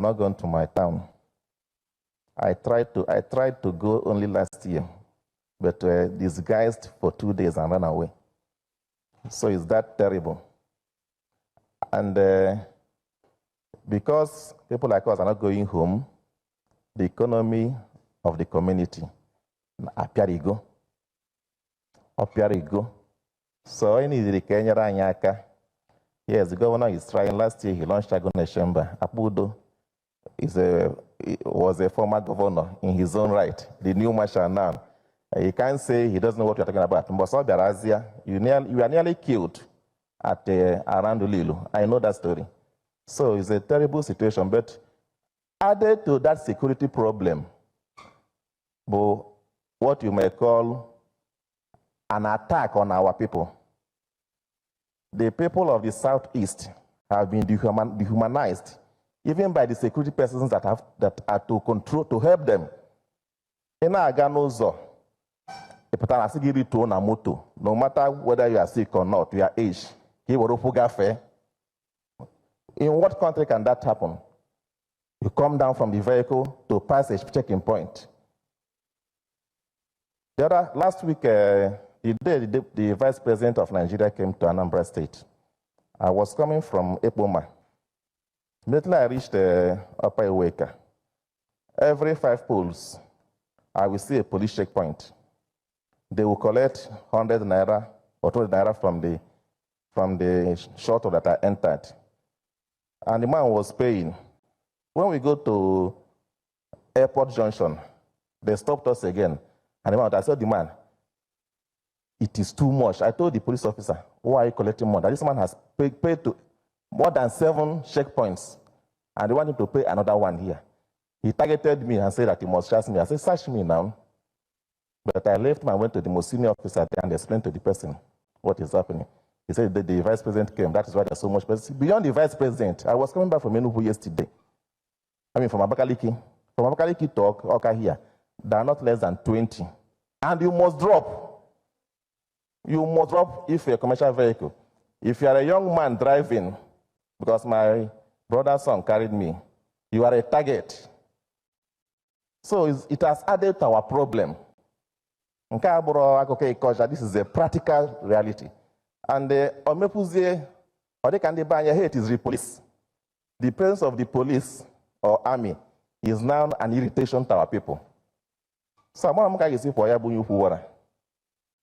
not gone to my town. I tried to go only last year, but disguised for 2 days and ran away. So it's that terrible. And because people like us are not going home, the economy of the community appear go. So I need the Kenya Ranyaka. Yes, the governor is trying. Last year he launched Agone Shemba. Apudo was a former governor in his own right, the new marshal now. You can't say he doesn't know what you're talking about. Mboso Barazia, you are nearly killed at around Lilu. I know that story. So it's a terrible situation, but added to that security problem, but what you may call an attack on our people. The people of the Southeast have been dehumanized, even by the security persons that are to control, to help them. No matter whether you are sick or not, your age. In what country can that happen? You come down from the vehicle to pass a checking point. Last week, the Vice President of Nigeria came to Anambra State. I was coming from Epoma. Immediately I reached Upper Iweka. Every 5 poles, I will see a police checkpoint. They will collect 100 naira or 20 naira from the shuttle that I entered. And the man was paying. When we go to Airport Junction, they stopped us again. And I said, the man, it is too much. I told the police officer, why are you collecting more? That this man has paid to more than 7 checkpoints, and they want him to pay another one here. He targeted me and said that he must search me. I said, search me now. But I left him and went to the most senior officer there and explained to the person what is happening. He said that the vice president came. That is why there's so much. But beyond the vice president, I was coming back from Enugu yesterday. I mean, from Abakaliki. From Abakaliki to Oka here, there are not less than 20. And you must drop. You must drop if you're a commercial vehicle. If you are a young man driving, because my brother's son carried me, you are a target. So it has added to our problem. This is a practical reality. And Omepuzie, or they can hate is the police. The presence of the police or army is now an irritation to our people. So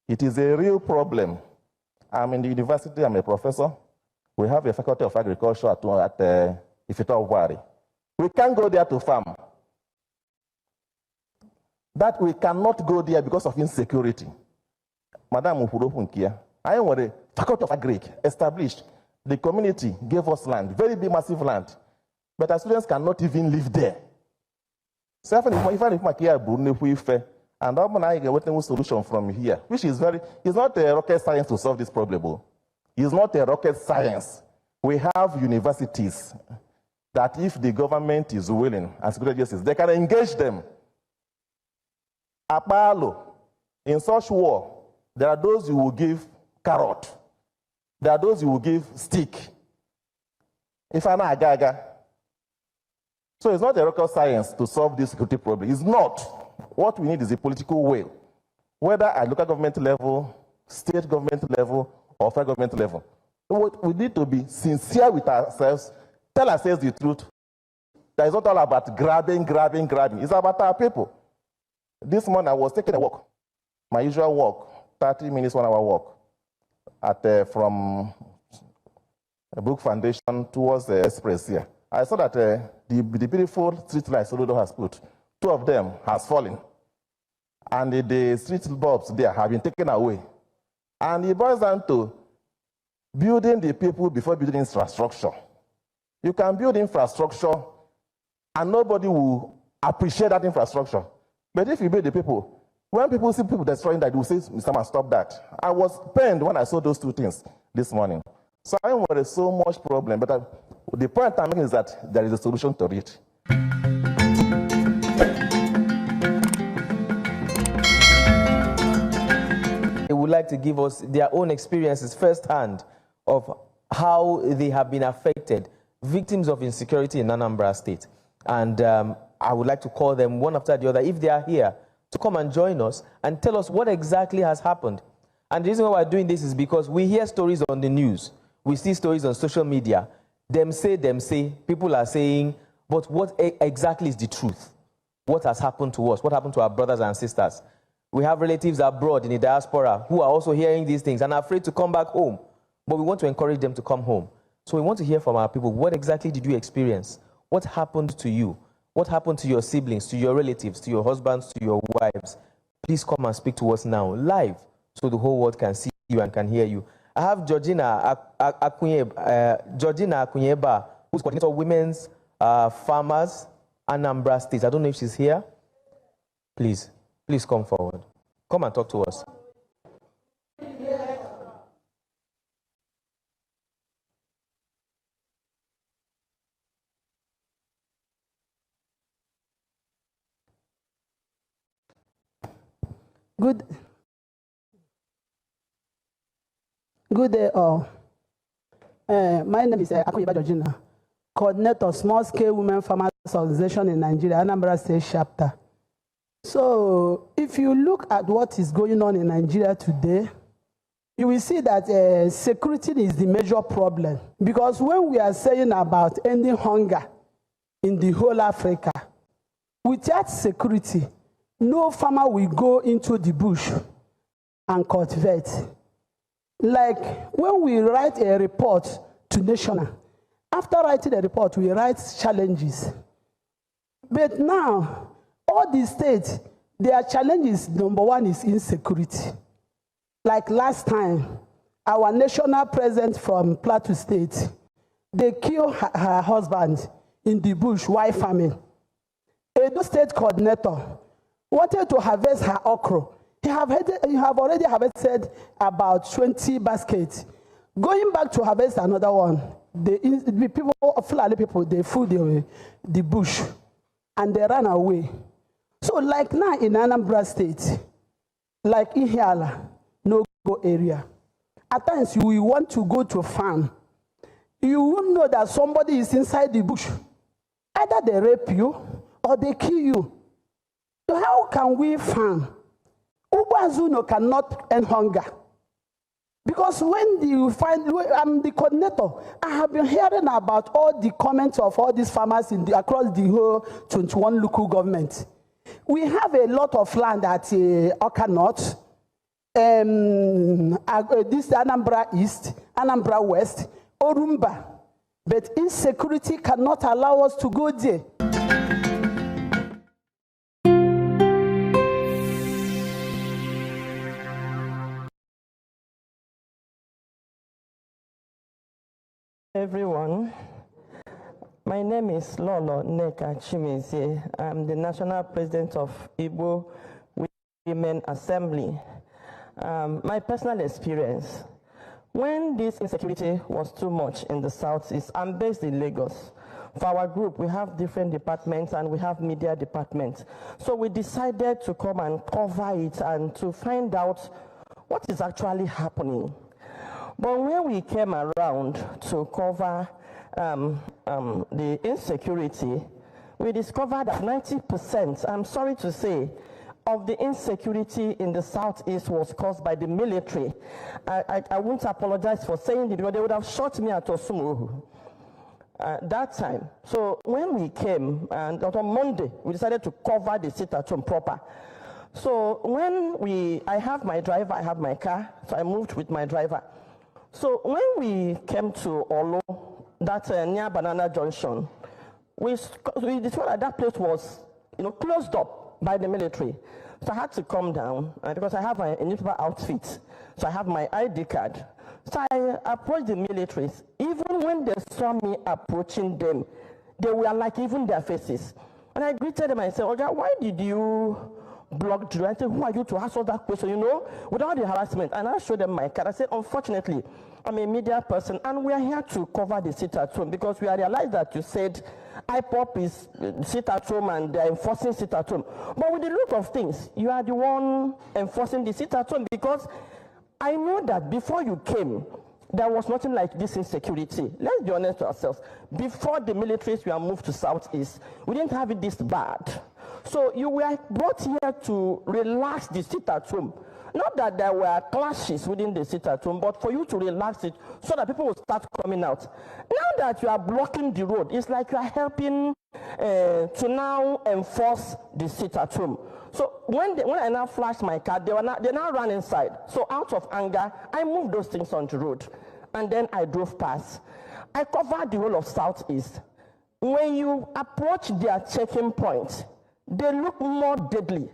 it is a real problem. I'm in the university, I'm a professor. We have a faculty of agriculture at Ifito. We can't go there to farm. That we cannot go there because of insecurity. Madam Ufurofunkia, I am a faculty of agric established. The community gave us land, very big, massive land. But our students cannot even live there. So even if Makia and I'm getting a solution from here, which is it's not a rocket science to solve this problem. It's not a rocket science. We have universities that if the government is willing, and security agencies, they can engage them. Apalo, in such war, there are those who will give carrot. There are those who will give stick. If I'm not a gaga. So it's not a rocket science to solve this security problem. It's not. What we need is a political will, whether at local government level, state government level, or federal government level. We need to be sincere with ourselves, tell ourselves the truth. That it's not all about grabbing. It's about our people. This morning I was taking a walk, my usual walk, 30 minutes, 1 hour walk, from Brook Foundation towards the express here. I saw that the beautiful street lights Soludo has put, 2 of them has fallen. And the street bulbs there have been taken away. And it boils down to building the people before building infrastructure. You can build infrastructure and nobody will appreciate that infrastructure. But if you build the people, when people see people destroying that, they will say, Mr. Man, stop that. I was pained when I saw those 2 things this morning. So I know there is so much problem, but the point I'm making is that there is a solution to it. They would like to give us their own experiences firsthand of how they have been affected, victims of insecurity in Anambra State. And I would like to call them one after the other, if they are here, to come and join us and tell us what exactly has happened. And the reason why we're doing this is because we hear stories on the news. We see stories on social media. Them say, people are saying, but what exactly is the truth? What has happened to us? What happened to our brothers and sisters? We have relatives abroad in the diaspora who are also hearing these things and are afraid to come back home. But we want to encourage them to come home. So we want to hear from our people. What exactly did you experience? What happened to you? What happened to your siblings, to your relatives, to your husbands, to your wives? Please come and speak to us now, live, so the whole world can see you and can hear you. I have Georgina Akunyeba, who's coordinator of Women's Farmers, Anambra State. I don't know if she's here. Please come forward. Come and talk to us. Good day all. My name is Akunyeba Georgina, coordinator Small Scale Women Farmers Organization in Nigeria, Anambra State chapter. So if you look at what is going on in Nigeria today, you will see that security is the major problem. Because when we are saying about ending hunger in the whole Africa, without security, no farmer will go into the bush and cultivate. Like when we write a report to National, after writing a report, we write challenges. But now, all the states, their challenges, number one is insecurity. Like last time, our national president from Plateau State, they killed her husband in the bush while farming. Edo State coordinator wanted to harvest her okra. He have already harvested about 20 baskets. Going back to harvest another one, the people, Fulani people, they flew the bush and they ran away. So like now in Anambra State, like in Hiala, no-go area, at times you will want to go to a farm. You won't know that somebody is inside the bush. Either they rape you or they kill you. So how can we farm? Ubazuno cannot end hunger. Because when you find, I'm the coordinator, I have been hearing about all the comments of all these farmers across the whole 21 local government. We have a lot of land at Oka North, this Anambra East, Anambra West, Orumba. But insecurity cannot allow us to go there. Everyone, my name is Lolo Neka Chimezie. I'm the National President of Igbo Women Assembly. My personal experience, when this insecurity was too much in the Southeast, I'm based in Lagos. For our group, we have different departments and we have media departments. So we decided to come and cover it and to find out what is actually happening. But when we came around to cover the insecurity, we discovered that 90%, I'm sorry to say, of the insecurity in the Southeast was caused by the military. I won't apologize for saying it because they would have shot me at Osumuhu that time. So when we came, and on Monday, we decided to cover the sit-at-home proper. So when I have my driver, I have my car, so I moved with my driver. So when we came to Olo, that near Banana Junction, we discovered that place was, closed up by the military. So I had to come down because I have a newspaper outfit. So I have my ID card. So I approached the militaries. Even when they saw me approaching them, they were like even their faces. And I greeted them and I said, Oga, why did you block Drew? I said, who are you to ask all that question, without the harassment? And I showed them my card. I said, unfortunately, I'm a media person, and we are here to cover the sit-at-home because we realized that you said IPOP is sit-at-home and they're enforcing sit-at-home. But with the look of things, you are the one enforcing the sit-at-home because I know that before you came, there was nothing like this insecurity. Let's be honest to ourselves. Before the militaries were moved to Southeast, we didn't have it this bad. So you were brought here to relax the sit at home. Not that there were clashes within the sit at home, but for you to relax it so that people will start coming out. Now that you are blocking the road, it's like you are helping to now enforce the sit at home. So when I now flashed my car, they now ran inside. So out of anger, I moved those things onto the road. And then I drove past. I covered the whole of Southeast. When you approach their checking point, they look more deadly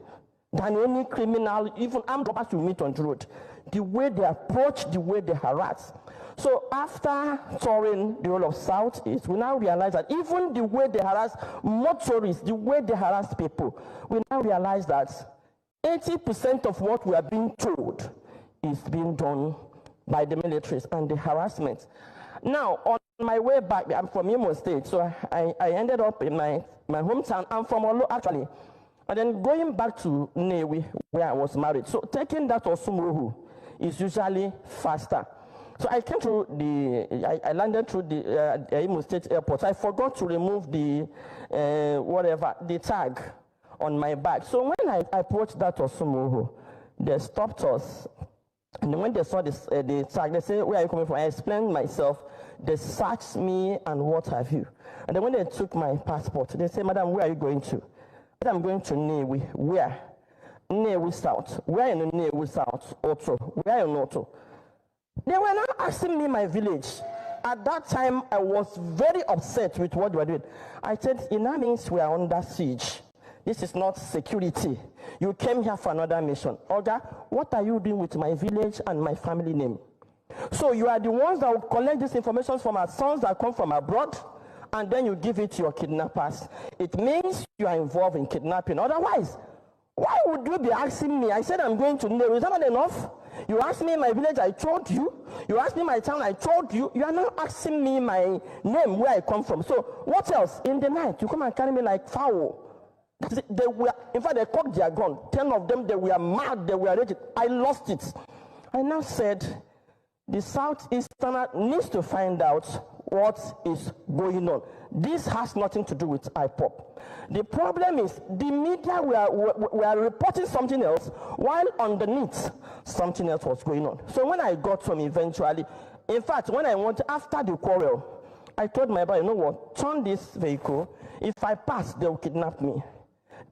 than any criminal, even armed robbers you meet on the road. The way they approach, the way they harass. So after touring the whole of Southeast, we now realize that even the way they harass motorists, the way they harass people, we now realize that 80% of what we are being told is being done by the militaries and the harassment. Now, on my way back, I'm from Imo State, so I ended up in my hometown. I'm from Olo, actually. And then going back to Nnewi, where I was married. So taking that Osumuhu is usually faster. So I came through I landed through the Imo State airport. I forgot to remove the tag on my bag. So when I approached that Osumuhu, they stopped us. And when they saw this, the tag, they said, "Where are you coming from?" I explained myself. They searched me and what have you. And then when they took my passport, they said, "Madam, where are you going to?" I said, "I'm going to Nnewi." "Where?" "Nnewi South." "Where in Nnewi South?" "Oto." "Where in Oto?" They were now asking me my village. At that time, I was very upset with what they were doing. I said, "It now means we are under siege. This is not security. You came here for another mission. Oga, what are you doing with my village and my family name? So you are the ones that will collect this information from our sons that come from abroad, and then you give it to your kidnappers. It means you are involved in kidnapping. Otherwise, why would you be asking me?" I said, "I'm going to Nnewi." Is that not enough? You asked me my village, I told you. You asked me my town, I told you. You are now asking me my name, where I come from. So what else? In the night, you come and carry me like fowl. They were, in fact, they cocked their gun. 10 of them, they were mad, they were raging. I lost it. I now said, the Southeasterner needs to find out what is going on. This has nothing to do with IPOP. The problem is the media were reporting something else, while underneath something else was going on. So when I got home eventually, in fact, when I went after the quarrel, I told my brother, "You know what, turn this vehicle. If I pass, they will kidnap me."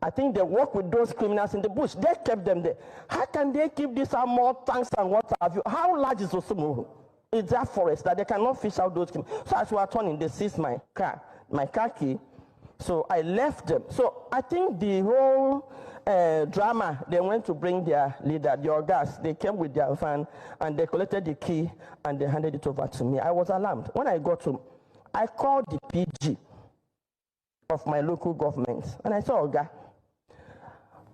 I think they work with those criminals in the bush. They kept them there. How can they keep these armor tanks and what have you? How large is Osumuhu? It's that forest that they cannot fish out those criminals. So as we were turning, they seized my car key. So I left them. So I think the whole drama, they went to bring their leader, the Ogas. They came with their van and they collected the key and they handed it over to me. I was alarmed. When I got home, I called the PG of my local government and I said, "Oga,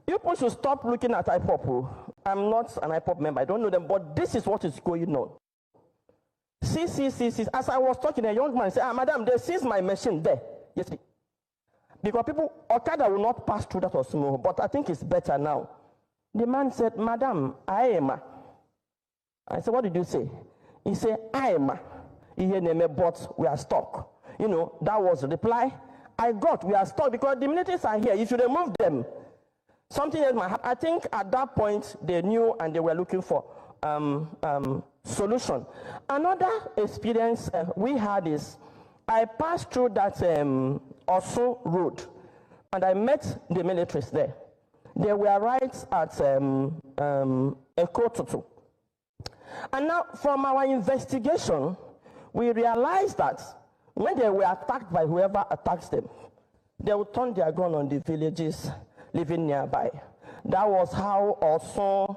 people should stop looking at IPOP. I'm not an IPOP member. I don't know them, but this is what is going on. See. As I was talking, a young man said, "Madam, they seized my machine there." Yes, because people, Okada will not pass through that Osumuhu, but I think it's better now. The man said, "Madam, I am." I said, "What did you say?" He said, "I am. But we are stuck." You know, that was the reply I got. We are stuck because the militaries are here. You should remove them. Something else might happen. I think at that point they knew and they were looking for solution. Another experience we had is I passed through that Osun road and I met the militaries there. They were right at Ekotutu. And now from our investigation, we realized that when they were attacked by whoever attacks them, they would turn their gun on the villages living nearby. That was how also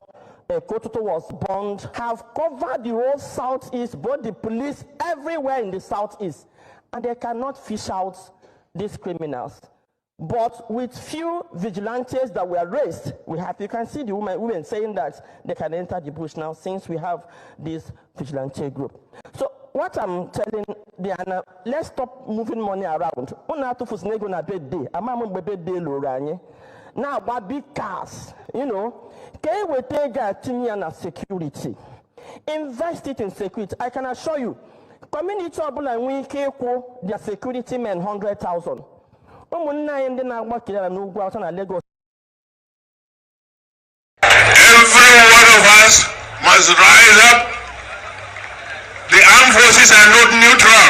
Ekotutu was bombed. Have covered the whole Southeast, both the police everywhere in the Southeast, and they cannot fish out these criminals. But with few vigilantes that were raised, you can see the women saying that they can enter the bush now since we have this vigilante group. So what I'm telling Diana, let's stop moving money around. Now, but big cars, you know, can we take a security? Invest it in security. I can assure you, community ọbụla nwee ike ịkwụ their security men 100,000. Ụmụnne anyị ndị na-agba kiri n'ugwu awụsa na Lagos. Every one of us must rise up. The armed forces are not neutral.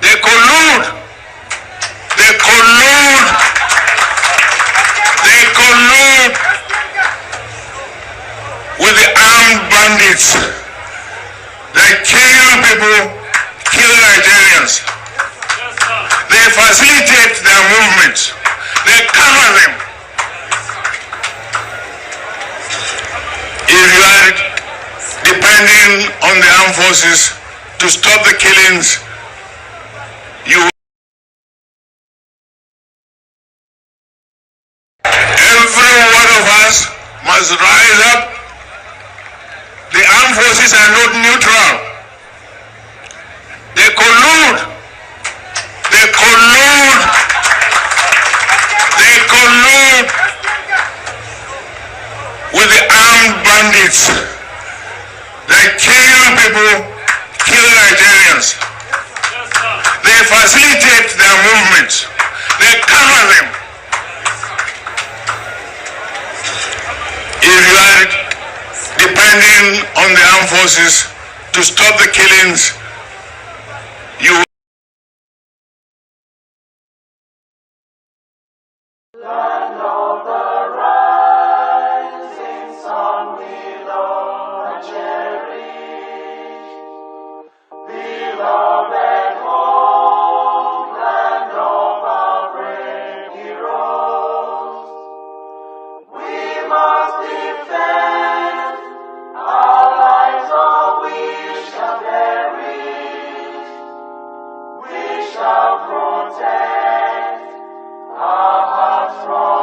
They collude. They collude. They collude with the armed bandits. They kill people, kill Nigerians. They facilitate their movements. They cover them. If you are depending on the armed forces to stop the killings, you every one of us must rise up. The armed forces are not neutral. They collude. They collude. They collude with the armed bandits. They kill people, kill Nigerians. They facilitate their movements. They cover them. If you are depending on the armed forces to stop the killings, you protect our hearts from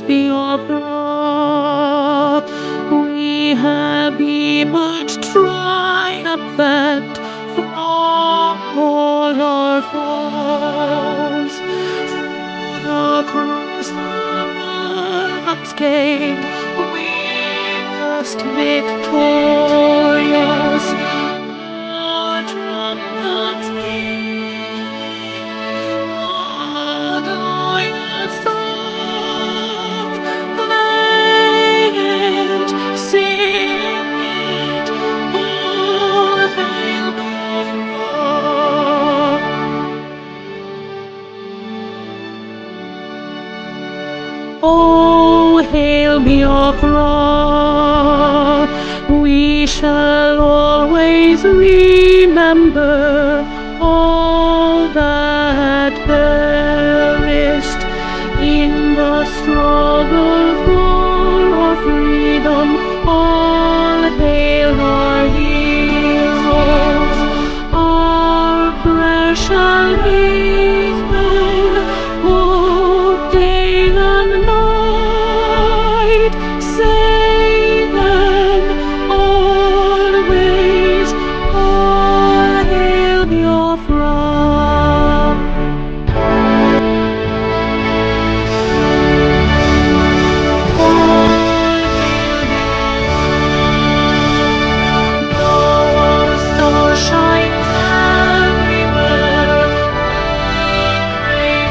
Biafra, we have emerged triumphant from all our foes. Through the cross unscathed, we must victorious. Our trumpets our lions strong, play it, sing it, all hail Biafra. Oh, hail Biafra, we shall always remember all that perished in the struggle for our freedom. All hail our heroes, our precious men, who day and night save them always. All hail Biafra. Our star shines everywhere. We pray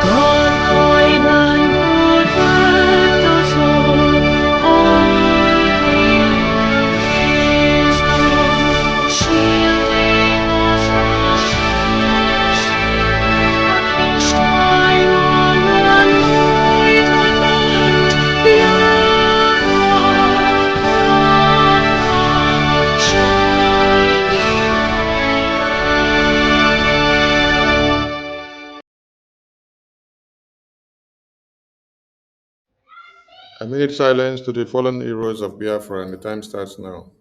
God guide and protect us all hail wisdom, shielding us from each time our enlightenment. A minute silence to the fallen heroes of Biafra, and the time starts now.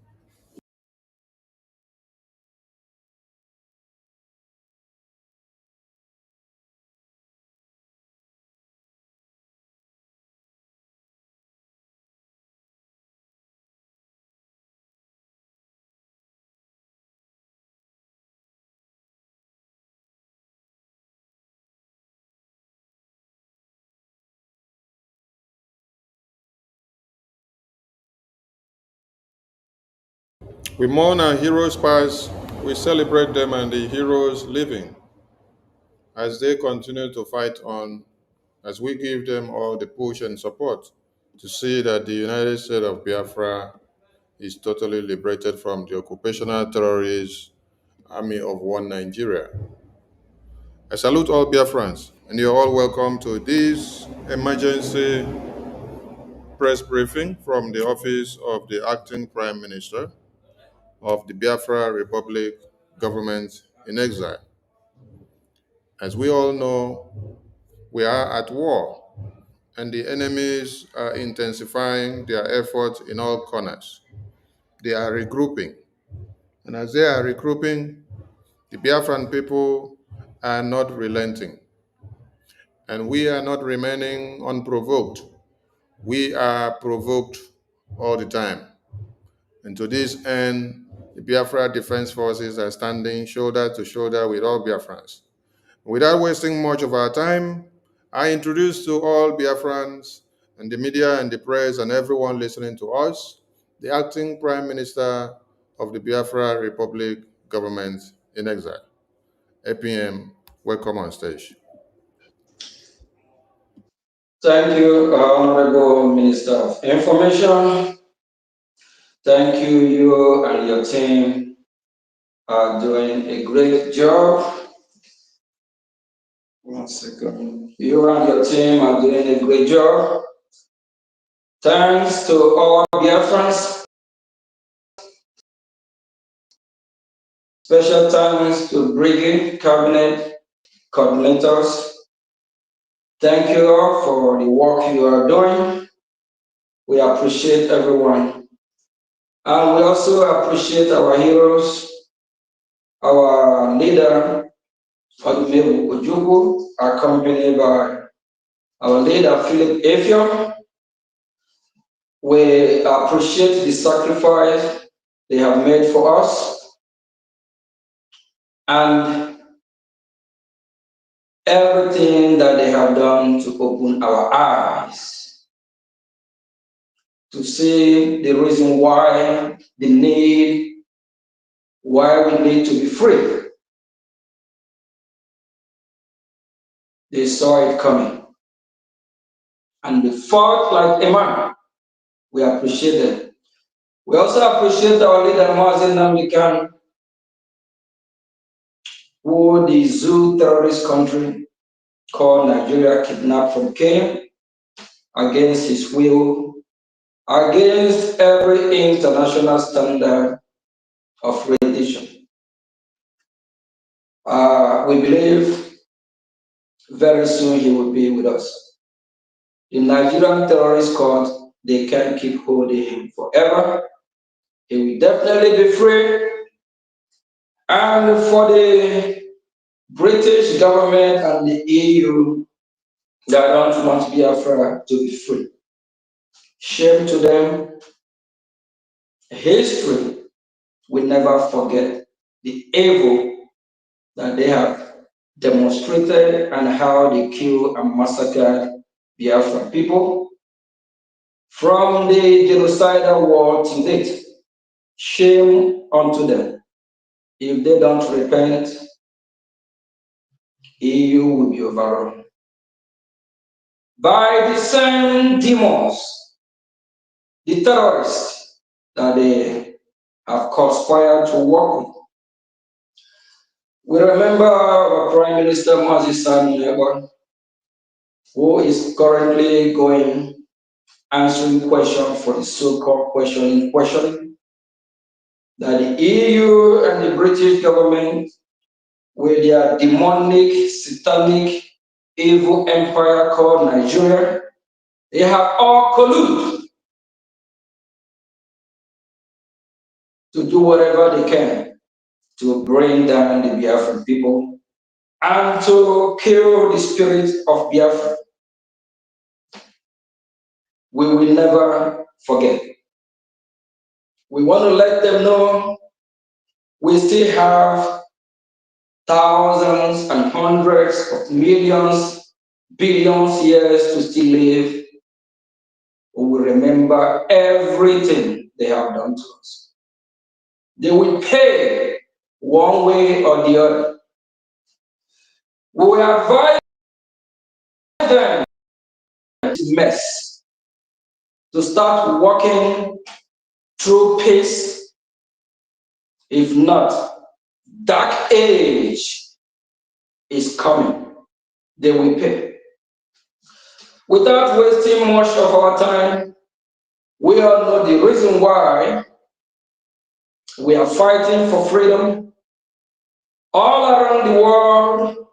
We mourn our heroes past, we celebrate them and the heroes living as they continue to fight on, as we give them all the push and support to see that the United States of Biafra is totally liberated from the occupational terrorist army of one Nigeria. I salute all Biafrans, and you're all welcome to this emergency press briefing from the office of the Acting Prime Minister of the Biafra Republic government in exile. As we all know, we are at war, and the enemies are intensifying their efforts in all corners. They are regrouping, and as they are regrouping, the Biafran people are not relenting, and we are not remaining unprovoked. We are provoked all the time. And to this end, the Biafra Defense Forces are standing shoulder to shoulder with all Biafrans. Without wasting much of our time, I introduce to all Biafrans and the media and the press and everyone listening to us, the Acting Prime Minister of the Biafra Republic government in exile. APM, welcome on stage. Thank you, Honorable Minister of Information. Thank you, you and your team are doing a great job. One second. You and your team are doing a great job. Thanks to all Biafrans. Special thanks to Brgie Cabinet coordinators. Thank you all for the work you are doing. We appreciate everyone. And we also appreciate our heroes, our leader, Odumebu Ojukwu, accompanied by our leader, Philip Efion. We appreciate the sacrifice they have made for us and everything that they have done to open our eyes, to see the reason why, the need, why we need to be free. They saw it coming and they fought like a man. We appreciate them. We also appreciate our leader, Mazen Namdekan, who the zoo terrorist country called Nigeria kidnapped from Kenya against his will, against every international standard of rendition. We believe very soon he will be with us. The Nigerian terrorist court, they can't keep holding him forever. He will definitely be free. And for the British government and the EU that don't want Biafra to be free, shame to them. History will never forget the evil that they have demonstrated and how they killed and massacred Biafran people from the genocidal war to date. Shame unto them. If they don't repent, EU will be overrun by the same demons, the terrorists that they have conspired to work with. We remember our Prime Minister Mazi Sani, who is currently answering questions for the so-called questioning, that the EU and the British government, with their demonic, satanic, evil empire called Nigeria, they have all colluded to do whatever they can to bring down the Biafran people and to kill the spirit of Biafra. We will never forget. We want to let them know we still have thousands and hundreds of millions, billions years to still live. We will remember everything they have done to us. They will pay one way or the other. We will advise them to mess, to start walking through peace. If not, dark age is coming. They will pay. Without wasting much of our time, we all know the reason why we are fighting for freedom. All around the world,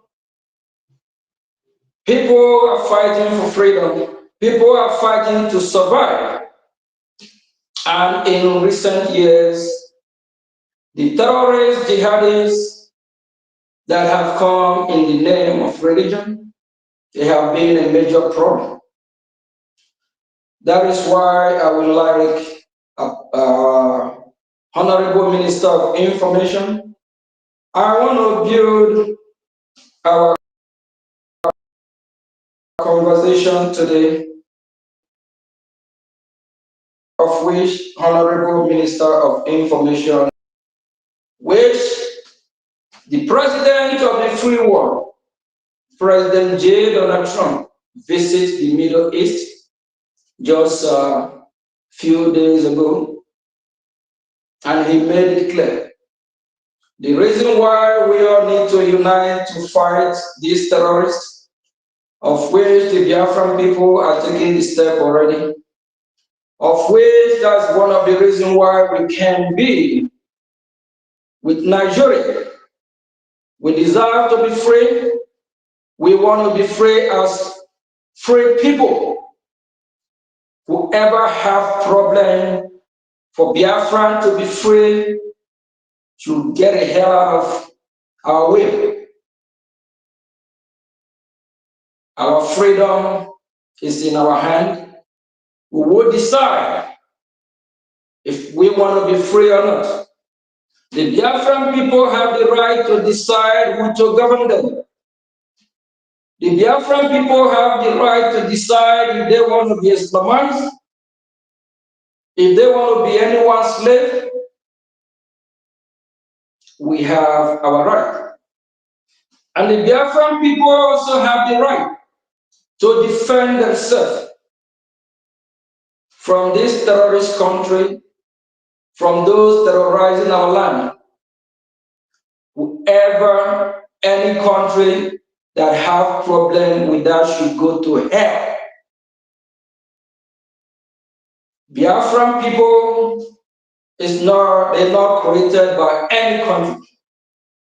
people are fighting for freedom. People are fighting to survive. And in recent years, the terrorist jihadists that have come in the name of religion, they have been a major problem. That is why I would like Honorable Minister of Information, I want to build our conversation today, of which Honorable Minister of Information, which the President of the free world, President J. Donald Trump, visits the Middle East just a few days ago, and he made it clear. The reason why we all need to unite to fight these terrorists, of which the Biafran people are taking the step already, of which that's one of the reasons why we can be with Nigeria. We deserve to be free. We want to be free as free people. Whoever have problem for Biafran to be free should get a hell out of our way. Our freedom is in our hand. We will decide if we want to be free or not. The Biafran people have the right to decide who to govern them. The Biafran people have the right to decide if they want to be Islamized, if they want to be anyone's slave. We have our right. And the Biafran people also have the right to defend themselves from this terrorist country, from those terrorizing our land. Whoever, any country that have problem with that should go to hell. Biafran people they're not created by any country.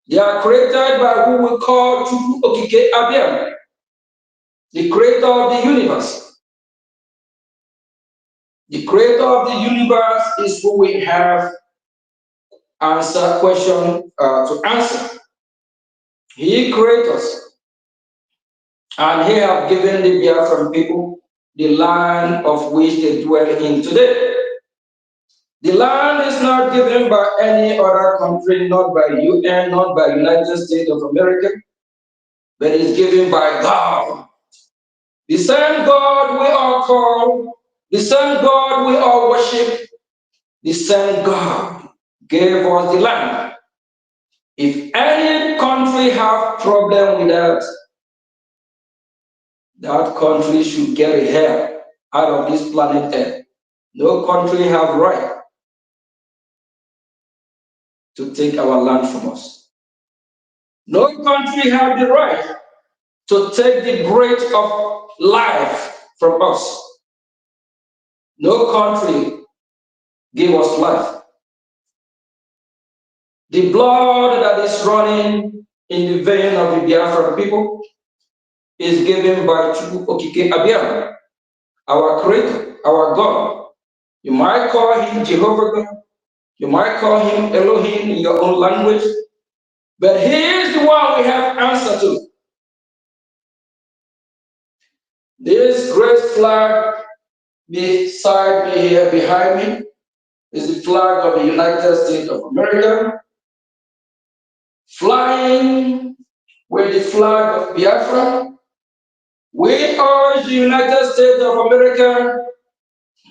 They are created by who we call Chukwu Okike Abia, the creator of the universe. The creator of the universe is who we have question to answer. He created us, and he has given the Biafran people the land of which they dwell in today. The land is not given by any other country, not by UN, not by United States of America, but it's given by God. The same God we all call, the same God we all worship, the same God gave us the land. If any country have problem with that country should get a hell out of this planet Earth. No country have right to take our land from us. No country have the right to take the breath of life from us. No country give us life. The blood that is running in the vein of the Biafran people is given by Chukwu Okike Abia, our creator, our God. You might call him Jehovah God, you might call him Elohim in your own language, but he is the one we have answer to. This great flag beside me here, behind me, is the flag of the United States of America, flying with the flag of Biafra. We urge the United States of America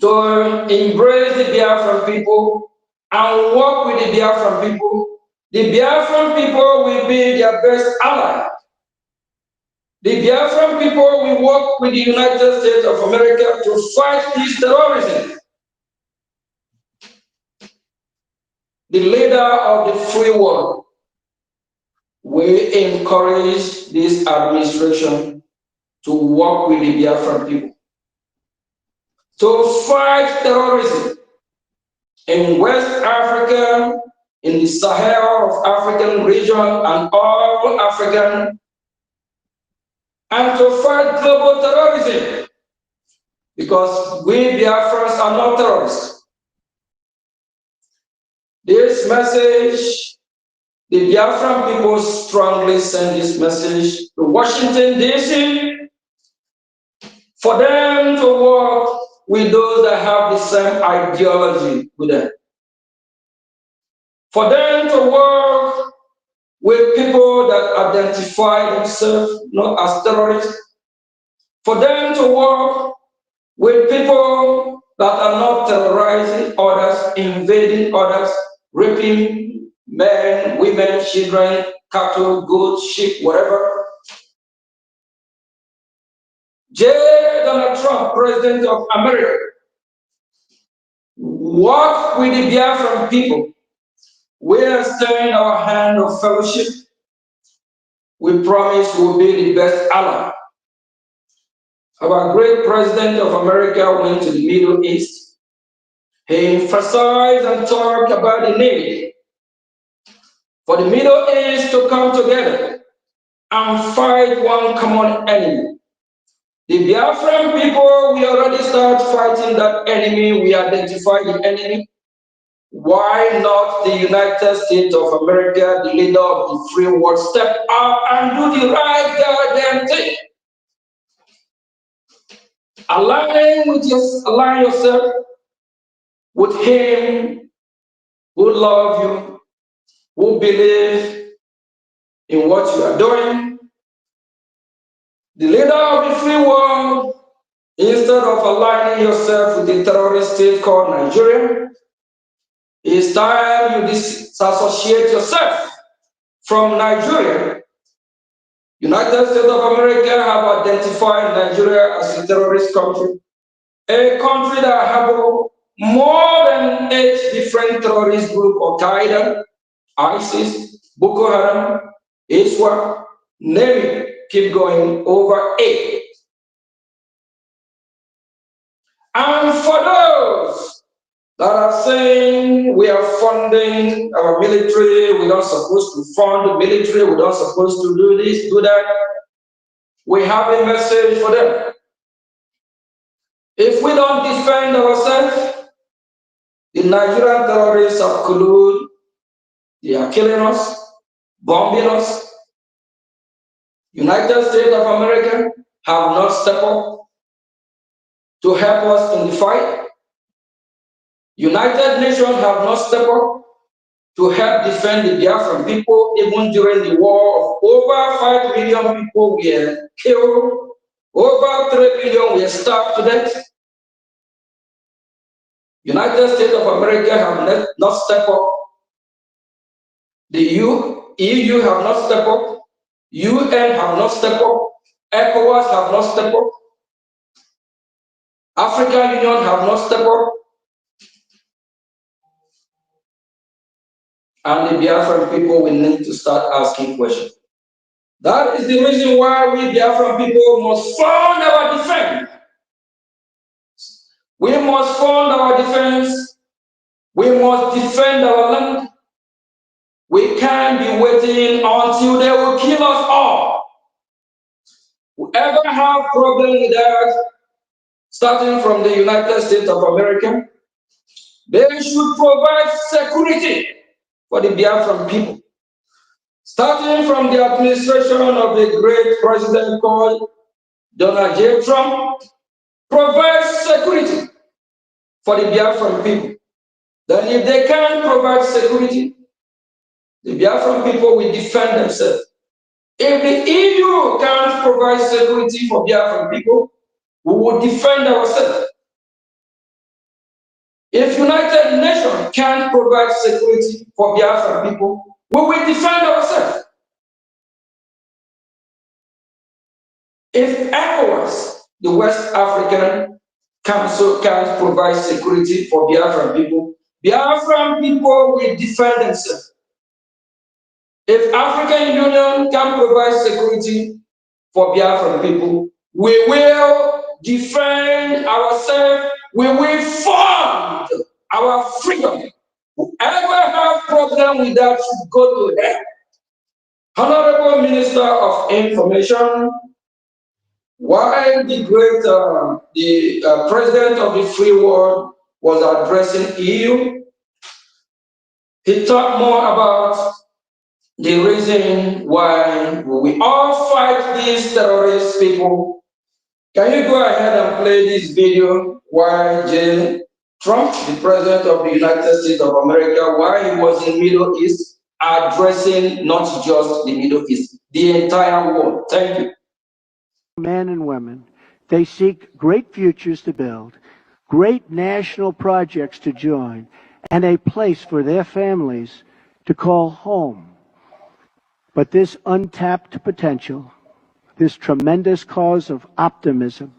to embrace the Biafran people and work with the Biafran people. The Biafran people will be their best ally. The Biafran people will work with the United States of America to fight this terrorism. The leader of the free world will encourage this administration to work with the Biafran people to fight terrorism in West Africa, in the Sahel of African region and all African, and to fight global terrorism, because we Biafrans are not terrorists. This message, the Biafran people strongly send this message to Washington, D.C., for them to work with those that have the same ideology with them. For them to work with people that identify themselves not as terrorists. For them to work with people that are not terrorizing others, invading others, raping men, women, children, cattle, goats, sheep, whatever. Donald Trump, President of America, work with the Biafran people. We are staying our hand of fellowship. We promise we will be the best ally. Our great President of America went to the Middle East. He emphasized and talked about the need for the Middle East to come together and fight one common enemy. The Biafran people, we already start fighting that enemy. We identify the enemy. Why not the United States of America, the leader of the free world, step up and do the right goddamn thing? Align yourself with him who loves you, who believes in what you are doing. The leader of the free world, instead of aligning yourself with the terrorist state called Nigeria, it's time you disassociate yourself from Nigeria. United States of America have identified Nigeria as a terrorist country, a country that has more than 8 different terrorist groups: Al-Qaeda, ISIS, Boko Haram, ISWA, name it, keep going, over 8. And for those that are saying we are funding our military, we're not supposed to fund the military, we're not supposed to do this, do that, we have a message for them. If we don't defend ourselves, the Nigerian terrorists have colluded, they are killing us, bombing us. United States of America have not stepped up to help us in the fight. United Nations have not stepped up to help defend the Biafran people. Even during the war, over 5 million people were killed, over 3 million were starved to death. United States of America have not stepped up. The EU have not stepped up. UN have not stepped up. ECOWAS have not stepped up. African Union have not stepped up. And the Biafran people will need to start asking questions. That is the reason why we Biafran people must fund our defense. We must fund our defense. We must defend our land. We can't be waiting until they will kill us all. Whoever have problem with that, starting from the United States of America, they should provide security for the Biafran people. Starting from the administration of the great president called Donald J. Trump, provide security for the Biafran people. Then if they can't provide security, the Biafran people will defend themselves. If the EU can't provide security for Biafran people, we will defend ourselves. If United Nations can't provide security for Biafran people, we will defend ourselves. If ECOWAS, the West African Council, can't provide security for Biafran people will defend themselves. If African Union can provide security for Biafran people, we will defend ourselves. We will fund our freedom. Whoever have problem with that should go to hell. Honorable Minister of Information, while the great president of the free world was addressing EU, he talked more about the reason why we all fight these terrorist people. Can you go ahead and play this video why Trump, the president of the United States of America, why he was in Middle East, addressing not just the Middle East, the entire world. Thank you. Men and women, they seek great futures to build, great national projects to join, and a place for their families to call home. But this untapped potential, this tremendous cause of optimism,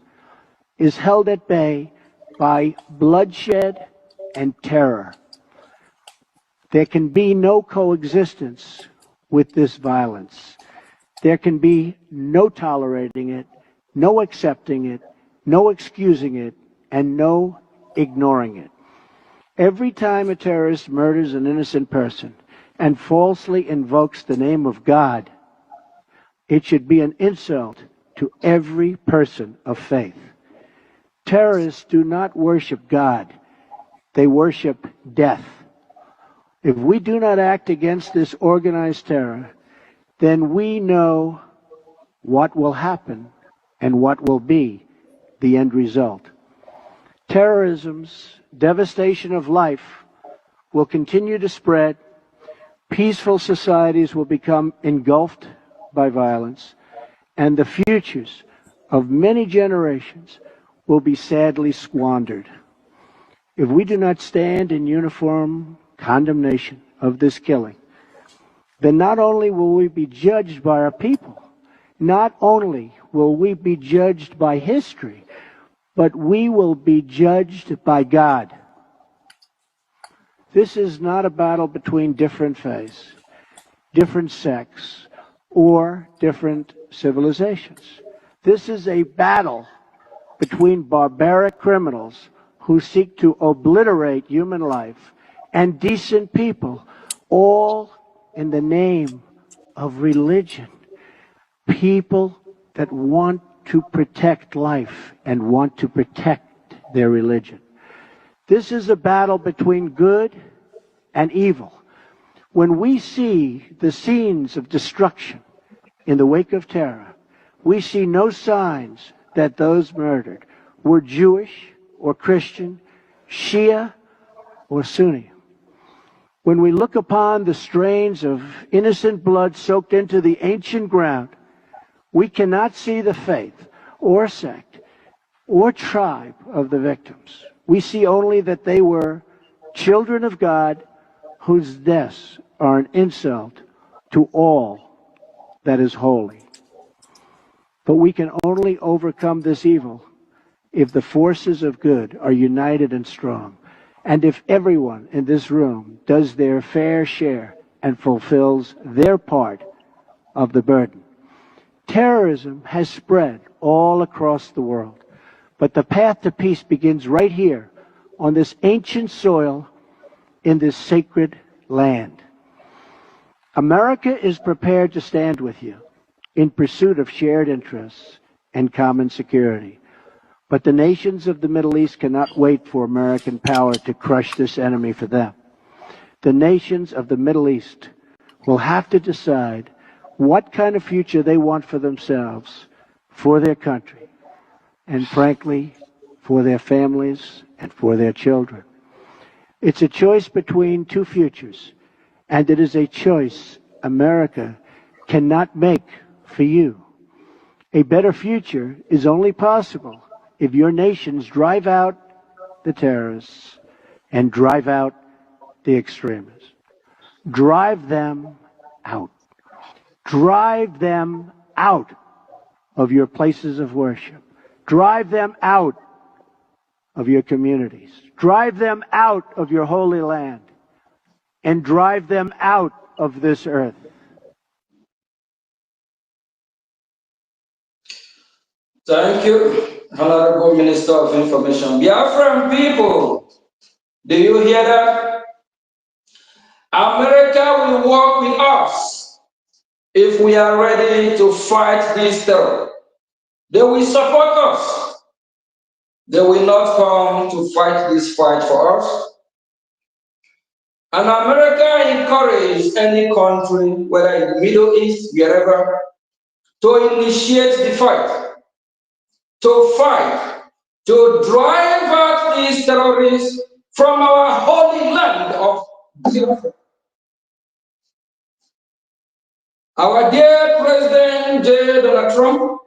is held at bay by bloodshed and terror. There can be no coexistence with this violence. There can be no tolerating it, no accepting it, no excusing it, and no ignoring it. Every time a terrorist murders an innocent person and falsely invokes the name of God, it should be an insult to every person of faith. Terrorists do not worship God. They worship death. If we do not act against this organized terror, then we know what will happen and what will be the end result. Terrorism's devastation of life will continue to spread. Peaceful societies will become engulfed by violence, and the futures of many generations will be sadly squandered. If we do not stand in uniform condemnation of this killing, then not only will we be judged by our people, not only will we be judged by history, but we will be judged by God. This is not a battle between different faiths, different sects, or different civilizations. This is a battle between barbaric criminals who seek to obliterate human life and decent people, all in the name of religion. People that want to protect life and want to protect their religion. This is a battle between good and evil. When we see the scenes of destruction in the wake of terror, we see no signs that those murdered were Jewish or Christian, Shia or Sunni. When we look upon the strains of innocent blood soaked into the ancient ground, we cannot see the faith or sect or tribe of the victims. We see only that they were children of God whose deaths are an insult to all that is holy. But we can only overcome this evil if the forces of good are united and strong, and if everyone in this room does their fair share and fulfills their part of the burden. Terrorism has spread all across the world, but the path to peace begins right here on this ancient soil in this sacred land. America is prepared to stand with you in pursuit of shared interests and common security. But the nations of the Middle East cannot wait for American power to crush this enemy for them. The nations of the Middle East will have to decide what kind of future they want for themselves, for their country, and frankly, for their families and for their children. It's a choice between two futures, and it is a choice America cannot make for you. A better future is only possible if your nations drive out the terrorists and drive out the extremists. Drive them out. Drive them out of your places of worship. Drive them out of your communities. Drive them out of your holy land. And drive them out of this earth. Thank you, Honorable Minister of Information. Biafran people, do you hear that? America will work with us if we are ready to fight this terror. They will support us. They will not come to fight this fight for us. And America encourages any country, whether in the Middle East, wherever, to initiate the fight, to fight, to drive out these terrorists from our holy land of Biafra. Our dear President J. Donald Trump,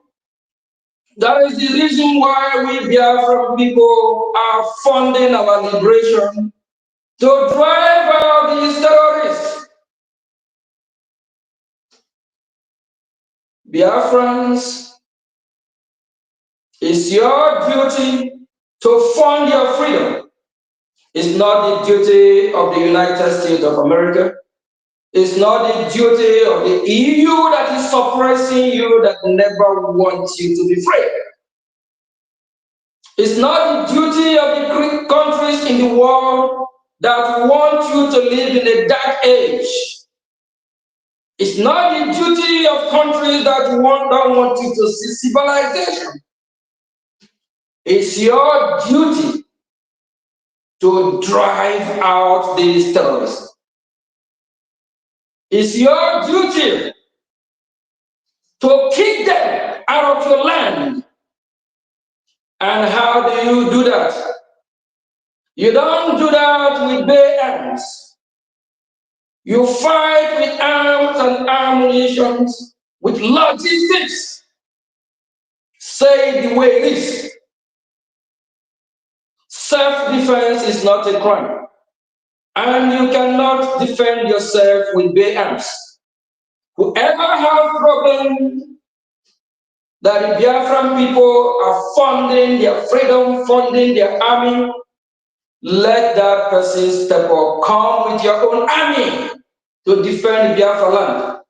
that is the reason why we Biafra people are funding our liberation to drive out these terrorists. Biafrans, it's your duty to fund your freedom. It's not the duty of the United States of America. It's not the duty of the EU that is suppressing you, that never wants you to be free. It's not the duty of the countries in the world that want you to live in a dark age. It's not the duty of countries that don't want you to see civilization. It's your duty to drive out these terrorists. It's your duty to kick them out of your land And how do you do that? You don't do that with bare arms. You fight with arms and ammunition, with logistics. Say it the way it is. Self-defense is not a crime. And you cannot defend yourself with bare arms. Whoever has problem that the Biafran people are funding their freedom, funding their army, let that person step up. Come with your own army to defend Biafra land.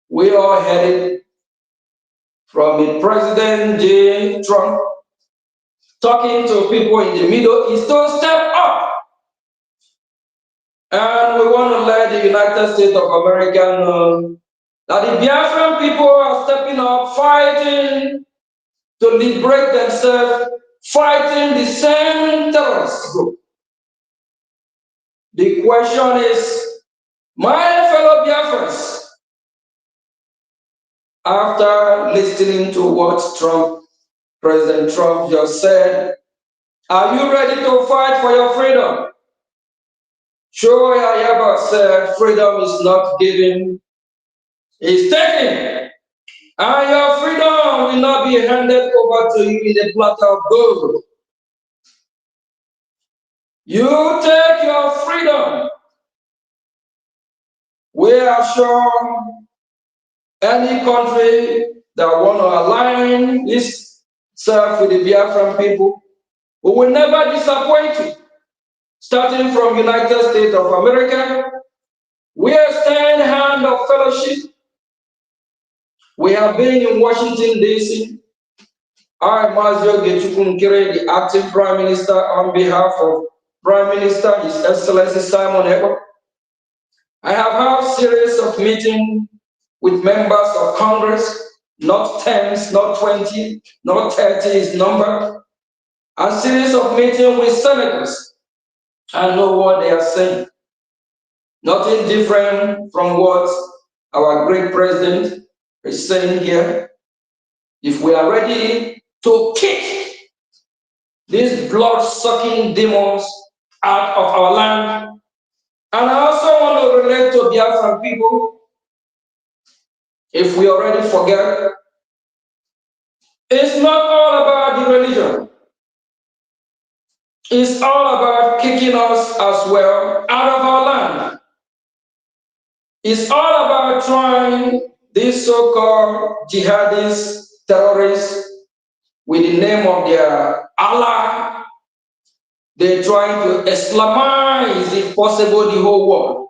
We are headed from a President J. Trump talking to people in the Middle East to step up. And we want to let the United States of America know that the Biafran people are stepping up, fighting to liberate themselves, fighting the same terrorist group. The question is, my fellow Biafrans, after listening to what President Trump just said, are you ready to fight for your freedom? Sure, Ayaba said freedom is not given, it's taken. And your freedom will not be handed over to you in a platter of gold. You take your freedom. We are sure any country that want to align itself with the Biafran people, we will never disappoint you. Starting from United States of America, we extend hand of fellowship. We have been in Washington, D.C. I, Mazio Gechukunkere, the acting Prime Minister, on behalf of Prime Minister, His Excellency Simon Ekpa. I have had series of meetings with members of Congress, not 10s, not 20, not 30 is number, a series of meetings with senators. I know what they are saying. Nothing different from what our great president is saying here. If we are ready to kick these blood-sucking demons out of our land, and I also want to relate to Biafran people, if we already forget, it's not all about the religion. It's all about kicking us as well out of our land. It's all about trying these so-called jihadists, terrorists, with the name of their Allah. They're trying to Islamize, if possible, the whole world.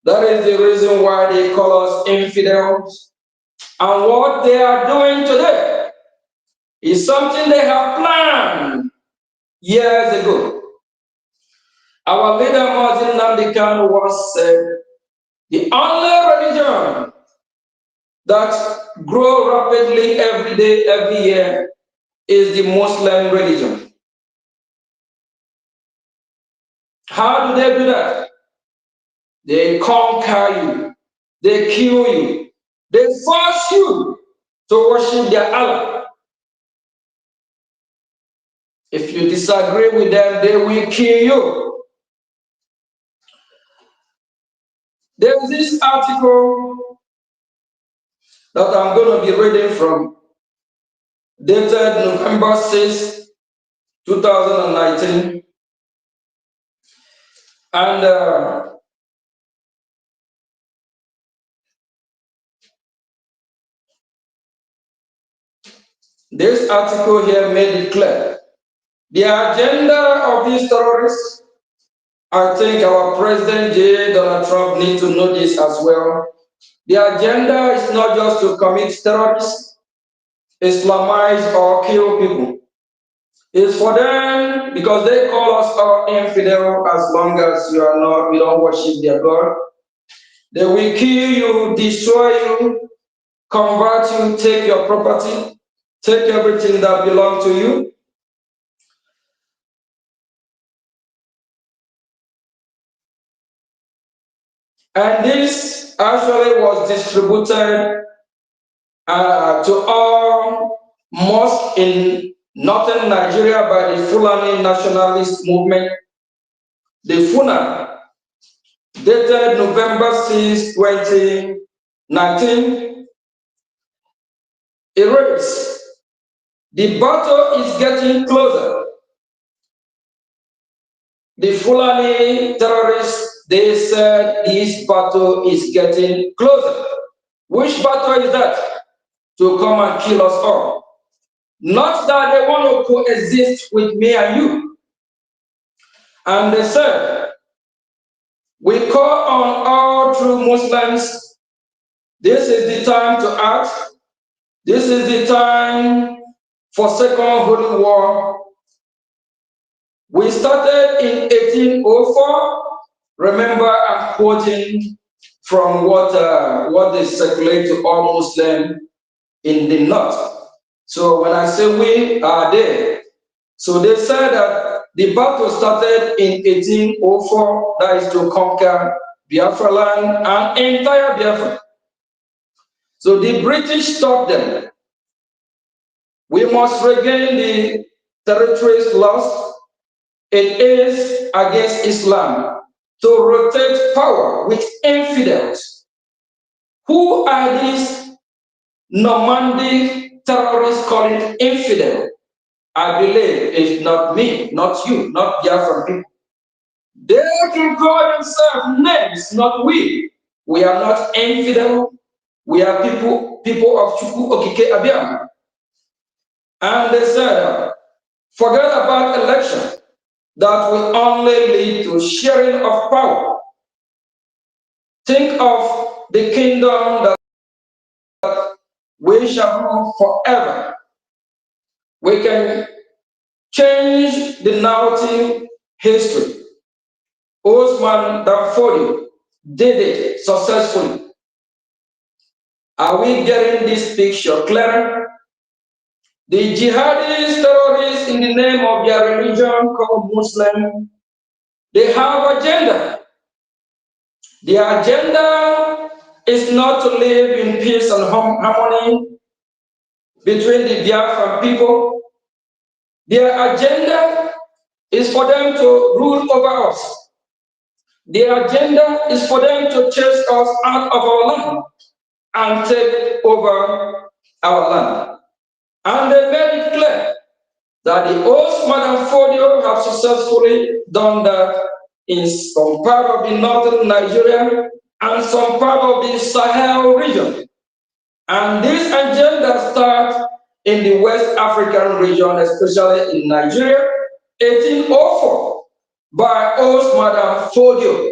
That is the reason why they call us infidels. And what they are doing today is something they have planned years ago. Our leader, Martin Namdekan, once said, the only religion that grows rapidly every day, every year, is the Muslim religion. How do they do that? They conquer you, they kill you, they force you to worship their Allah. If you disagree with them, they will kill you. There's this article that I'm going to be reading from, dated November 6, 2019. And this article here made it clear. The agenda of these terrorists, I think our President Donald Trump needs to know this as well. The agenda is not just to commit terrorists, Islamize or kill people. It's for them, because they call us all infidel as long as you don't worship their God. They will kill you, destroy you, convert you, take your property, take everything that belongs to you. And this actually was distributed to all mosques in northern Nigeria by the Fulani nationalist movement, the FUNA, dated November 6, 2019, erase. The battle is getting closer. The Fulani terrorists, they said this battle is getting closer. Which battle is that? To come and kill us all. Not that they want to coexist with me and you. And they said, we call on all true Muslims, this is the time to act. This is the time for Second Holy War. We started in 1804. Remember, I'm quoting from what they circulate to all Muslims in the north. So when I say we are there, so they said that the battle started in 1804, that is to conquer Biafra land and entire Biafra. So the British stopped them. We must regain the territories lost. It is against Islam to rotate power with infidels. Who are these Normandy terrorists calling infidel? I believe it's not me, not you, not Biafran people. They can call themselves names, not we. We are not infidel. We are people of Chukwu Okike Abiyama. And they said, forget about election. That will only lead to sharing of power. Think of the kingdom that we shall rule forever. We can change the narrative history. Osman Danfodio did it successfully. Are we getting this picture clearer? The jihadist terrorists in the name of their religion called Muslim, they have agenda. The agenda is not to live in peace and harmony between the Biafran people. Their agenda is for them to rule over us. Their agenda is for them to chase us out of our land and take over our land. And they made it clear that the old Madam Fodio have successfully done that in some part of the northern Nigeria and some part of the Sahel region. And this agenda starts in the West African region, especially in Nigeria, 1804, by old Madam Fodio.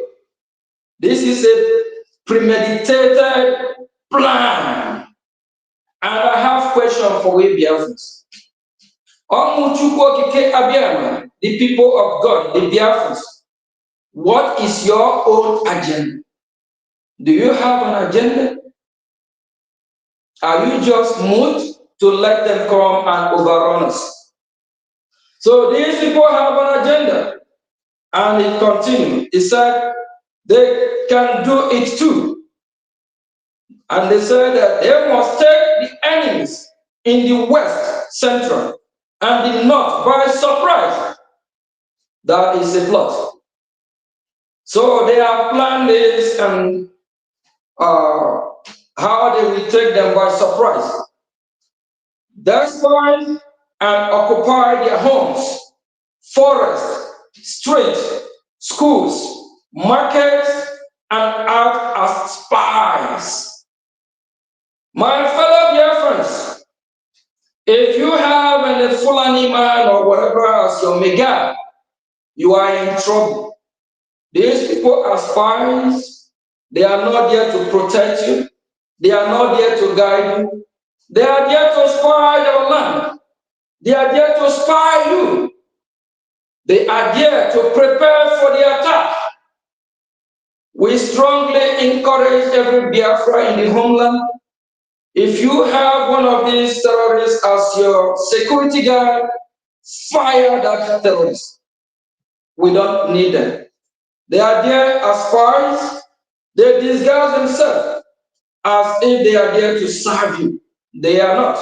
This is a premeditated plan. And I have a question for we Biafrans. The people of God, the Biafrans, what is your own agenda? Do you have an agenda? Are you just moved to let them come and overrun us? So these people have an agenda, and it continues. It said they can do it too. And they said that they must take the enemies in the west, central, and the north by surprise. That is a plot. So they have planned this and how they will take them by surprise. Destroy and occupy their homes, forests, streets, schools, markets, and act as spies. My fellow Biafrans, if you have a Fulani man or whatever as your mega, you are in trouble. These people are spies. They are not there to protect you. They are not there to guide you. They are there to spy your land. They are there to spy you. They are there to prepare for the attack. We strongly encourage every Biafra in the homeland. If you have one of these terrorists as your security guard, fire that terrorist. We don't need them. They are there as spies. They disguise themselves as if they are there to serve you. they are not.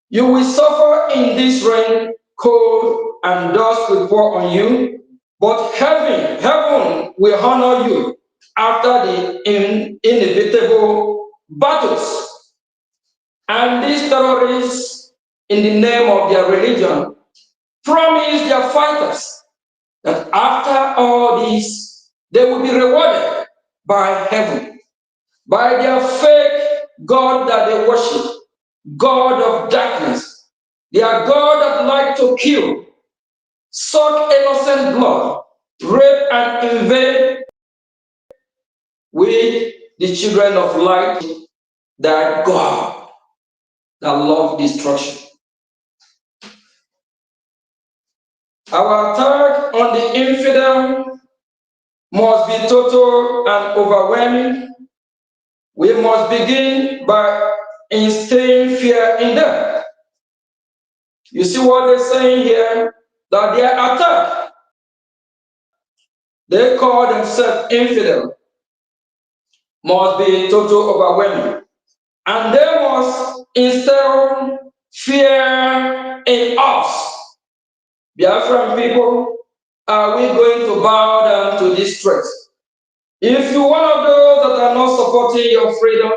You will suffer in this rain, cold, and dust will pour on you, but heaven will honor you after the inevitable battles. And these terrorists, in the name of their religion, promise their fighters that after all this, they will be rewarded by heaven, by their fake God that they worship, God of darkness, their God that like to kill, suck innocent blood, rape and invade with the children of light, that God that love destruction. Our attack on the infidel must be total and overwhelming. We must begin by instilling fear in them. You see what they're saying here? That their attack, they call themselves infidel, must be total overwhelming. And they must instill fear in us. Biafran people, are we going to bow down to this threat? If you're one of those that are not supporting your freedom,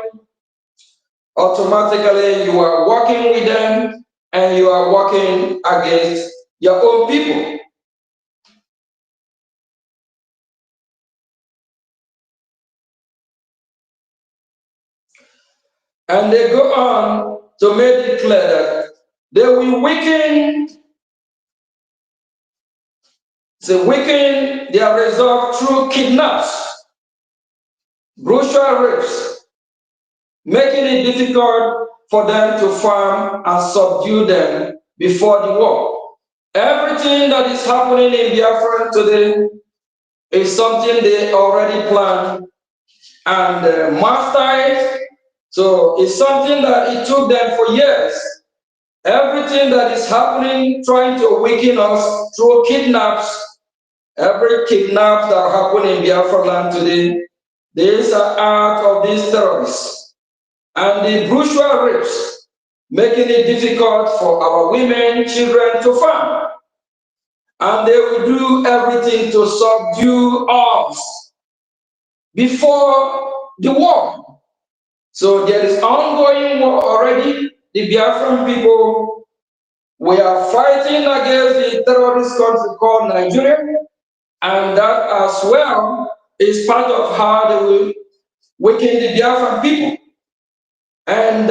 automatically you are working with them and you are working against your own people. And they go on to make it clear that they will weaken their resolve through kidnaps, brutal rapes, making it difficult for them to farm and subdue them before the war. Everything that is happening in Biafra today is something they already planned and mastered it. So it's something that it took them for years. Everything that is happening, trying to weaken us through kidnaps, every kidnap that happen in Biafra land today, these are out of these terrorists. And the brutal rapes, making it difficult for our women, children to farm. And they will do everything to subdue us before the war. So there is ongoing war already. The Biafran people, we are fighting against the terrorist country called Nigeria, and that as well is part of how they will weaken the Biafran people. And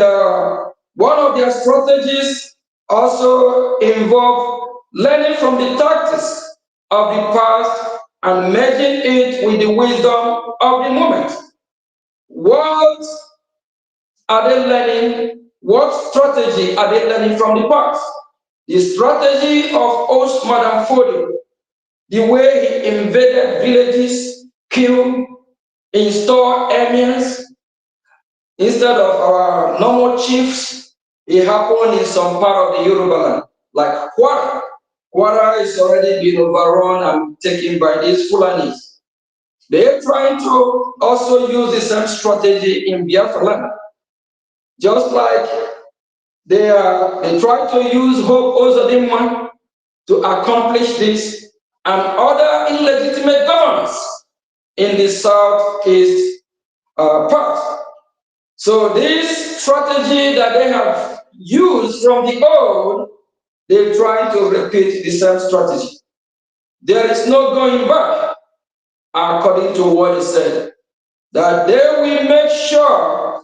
one of their strategies also involve learning from the tactics of the past and merging it with the wisdom of the moment. What are they learning? What strategy are they learning from the past? The strategy of Host Madam Fodio, the way he invaded villages, killed, installed emirs, instead of our normal chiefs, it happened in some part of the Yoruba land, like Kwara. Kwara is already been overrun and taken by these Fulanis. They're trying to also use the same strategy in Biafra land. Just like they try to use Hope Ozodinma to accomplish this and other illegitimate governors in the southeast part. So this strategy that they have used from the old, they're trying to repeat the same strategy. There is no going back, according to what he said, that they will make sure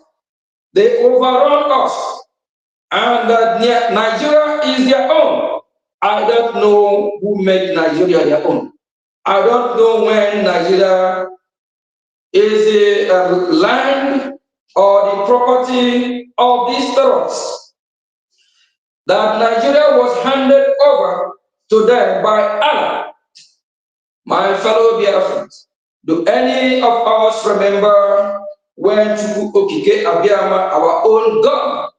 they overrun us and that Nigeria is their own. I don't know who made Nigeria their own. I don't know when Nigeria is a land or the property of these terrorists. That Nigeria was handed over to them by Allah. My fellow Biafrans, do any of us remember when Chukwu Okike Abiyama, our own God,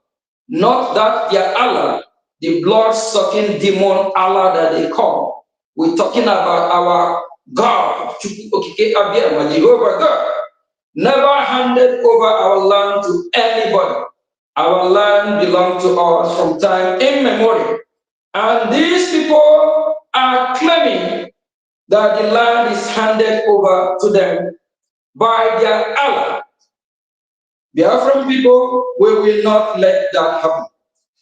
not that their Allah, the blood-sucking demon Allah that they call. We're talking about our God, Chukwu Okike Abiyama, Jehovah God. never handed over our land to anybody. Our land belongs to us from time immemorial. And these people are claiming that the land is handed over to them by their ally. Biafran people, we will not let that happen.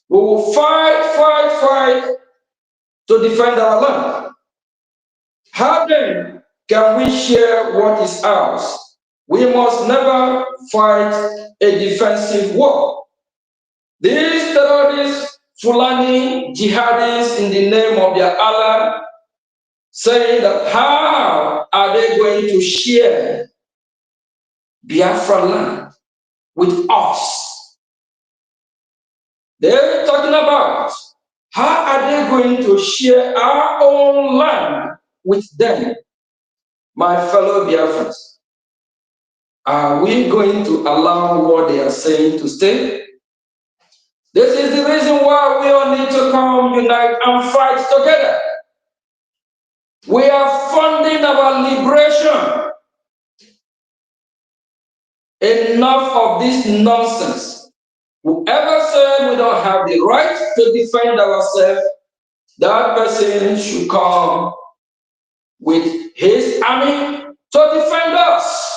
We will fight to defend our land. How then can we share what is ours? We must never fight a defensive war. These terrorists, Fulani jihadists in the name of their Allah, saying that how are they going to share Biafra land with us? They're talking about how are they going to share our own land with them? My fellow Biafrans, are we going to allow what they are saying to stay? This is the reason why we all need to come, unite, and fight together. We are funding our liberation. Enough of this nonsense. Whoever said we don't have the right to defend ourselves, that person should come with his army to defend us.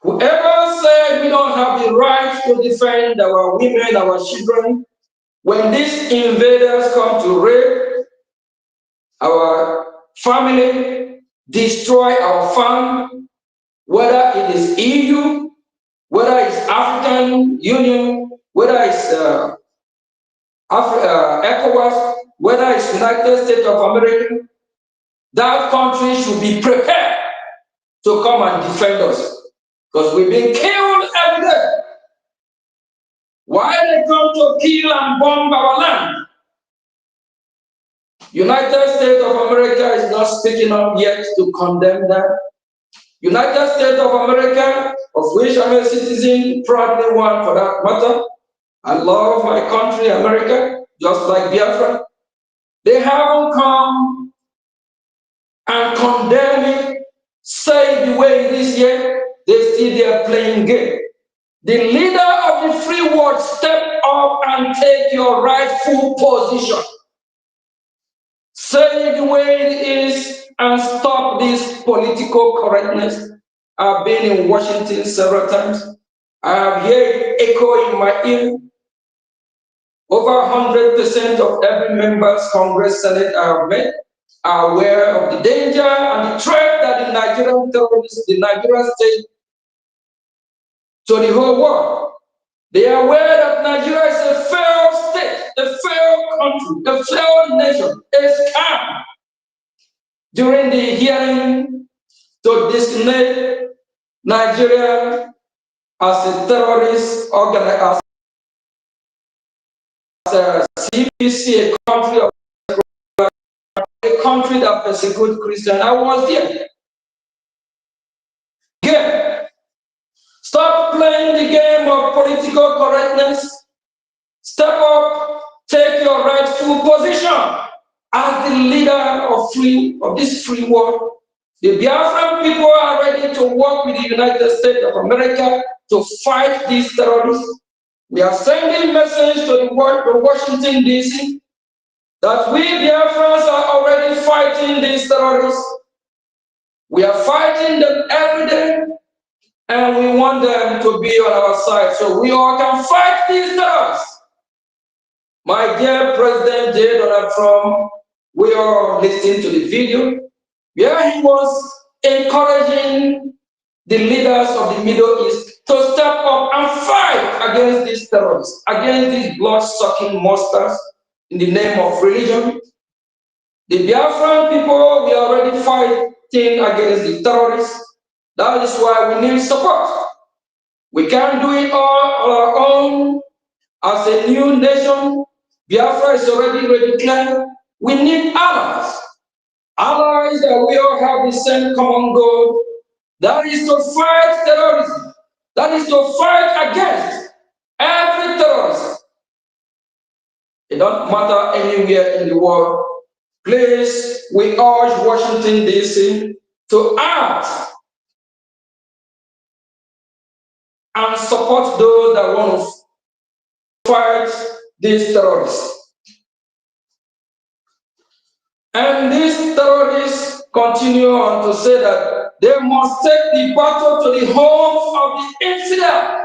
Whoever said we don't have the right to defend our women, our children, when these invaders come to raid our family, destroy our farm, whether it is EU, whether it's African Union, whether it's ECOWAS, whether it's United States of America, that country should be prepared to come and defend us. Because we've been killed every day. Why they come to kill and bomb our land? United States of America is not speaking up yet to condemn that. United States of America, of which I'm a citizen, proudly one for that matter. I love my country, America, just like Biafra. They haven't come and condemn it, say the way it is yet. They see they're playing game. The leader of the free world, step up and take your rightful position. Say it the way it is and stop this political correctness. I've been in Washington several times. I have heard it echo in my ear. Over 100% of every member's Congress, Senate I have met are aware of the danger and the threat that the Nigerian terrorists, the Nigerian state, to the whole world. They are aware that Nigeria is a failed state, a failed country, a failed nation, a scam. During the hearing to designate Nigeria as a terrorist organization, as a CPC, a country that persecutes Christians, I was there. Again, stop playing the game of political correctness. Step up, take your rightful position as the leader of this free world. The Biafran people are ready to work with the United States of America to fight these terrorists. We are sending a message to Washington, D.C. that we Biafrans are already fighting these terrorists. We are fighting them every day, and we want them to be on our side so we all can fight these terrorists. My dear President J. Donald Trump, we are listening to the video where he was encouraging the leaders of the Middle East to step up and fight against these terrorists, against these blood-sucking monsters in the name of religion. The Biafran people, we are already fighting against the terrorists. That is why we need support. We can't do it all on our own. As a new nation, Biafra is already declared. We need allies. Allies that we all have the same common goal. That is to fight terrorism. That is to fight against every terrorist. It doesn't matter anywhere in the world. Please, we urge Washington, D.C. to act and support those that want to fight these terrorists. And these terrorists continue on to say that they must take the battle to the homes of the infidel.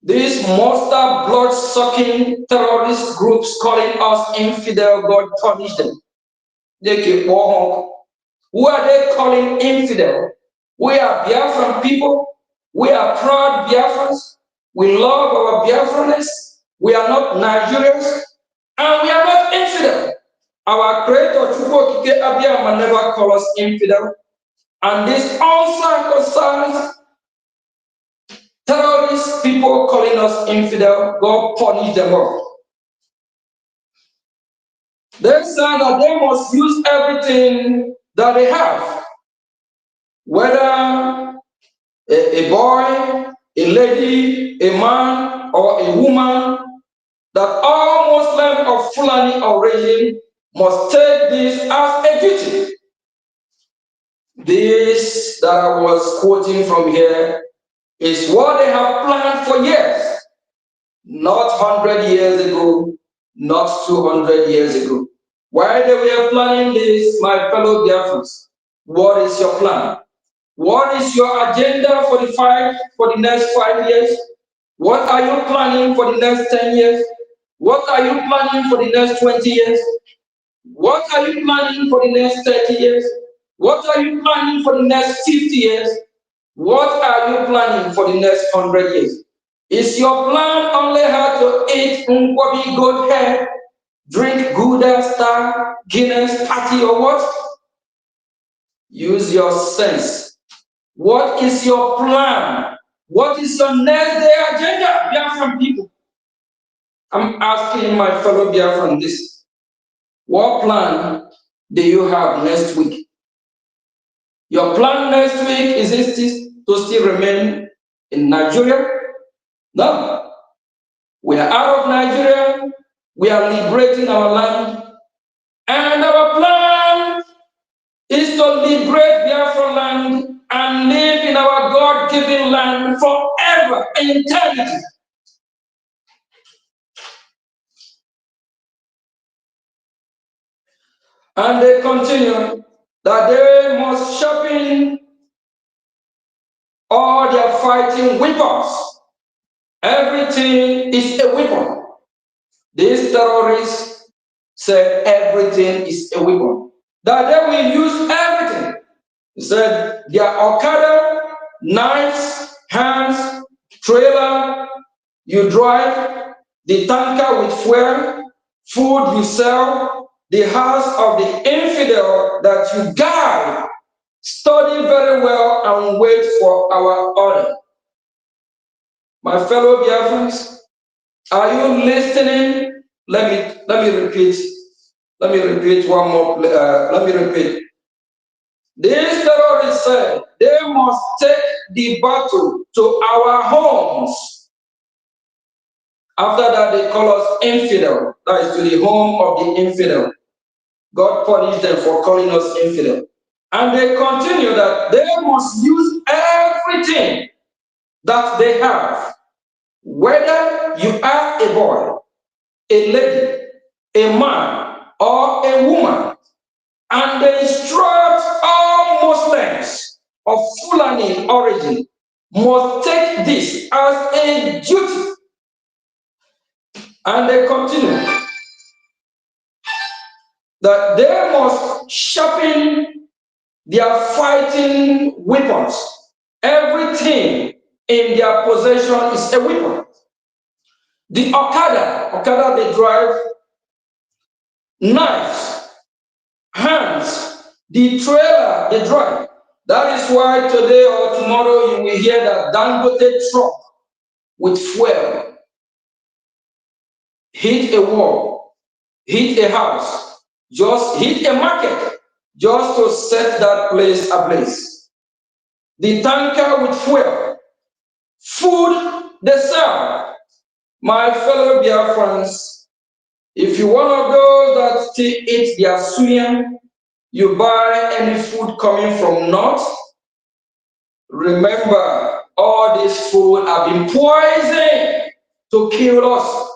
These monster blood-sucking terrorist groups calling us infidel, God punish them. They keep war. Who are they calling infidel? We are Biafran people. We are proud Biafrans. We love our Biafrans. We are not Nigerians. And we are not infidel. Our creator Chukwu Okike Abiyama never call us infidel. And these uncircumcised terrorist people calling us infidel, God punish them all. They say that they must use everything that they have, whether a boy, a lady, a man, or a woman, that all Muslims of Fulani origin must take this as a duty. This that I was quoting from here is what they have planned for years, not 100 years ago, not 200 years ago. While they were planning this, my fellow Biafrans, what is your plan? What is your agenda for the next 5 years? What are you planning for the next 10 years? What are you planning for the next 20 years? What are you planning for the next 30 years? What are you planning for the next 50 years? What are you planning for the next 100 years? Is your plan only how to eat Nkwobi goat head, drink Gouda Star, Guinness party, or what? Use your sense. What is your plan? What is your next day agenda, Biafran people? I'm asking my fellow Biafran this. What plan do you have next week? Your plan next week is it to still remain in Nigeria? No. We are out of Nigeria. We are liberating our land. And our plan is to liberate Biafra land and live in our God-given land forever, in eternity. And they continue that they must sharpen all their fighting weapons. Everything is a weapon. These terrorists said everything is a weapon. That they will use everything. He said their Okada, knives, hands, trailer, you drive, the tanker with fuel, food you sell, the house of the infidel that you guide. Study very well and wait for our order. My fellow Biafrans, are you listening? Let me repeat. Let me repeat one more. Let me repeat. These terrorists said they must take the battle to our homes. After that, they call us infidel. That is to the home of the infidel. God punished them for calling us infidel. And they continue that they must use everything that they have. Whether you are a boy, a lady, a man, or a woman, and they instruct all Muslims of Fulani origin must take this as a duty. And they continue that they must sharpen their fighting weapons. Everything in their possession is a weapon. The Okada they drive, knives, hands, the trailer they drive. That is why today or tomorrow you will hear that Dangote truck with fuel hit a wall, hit a house, just hit a market, just to set that place ablaze. The tanker with fuel, food they sell. My fellow Biafrans, if you one of those that still eat their suya, you buy any food coming from north, remember all this food have been poisoned to kill us.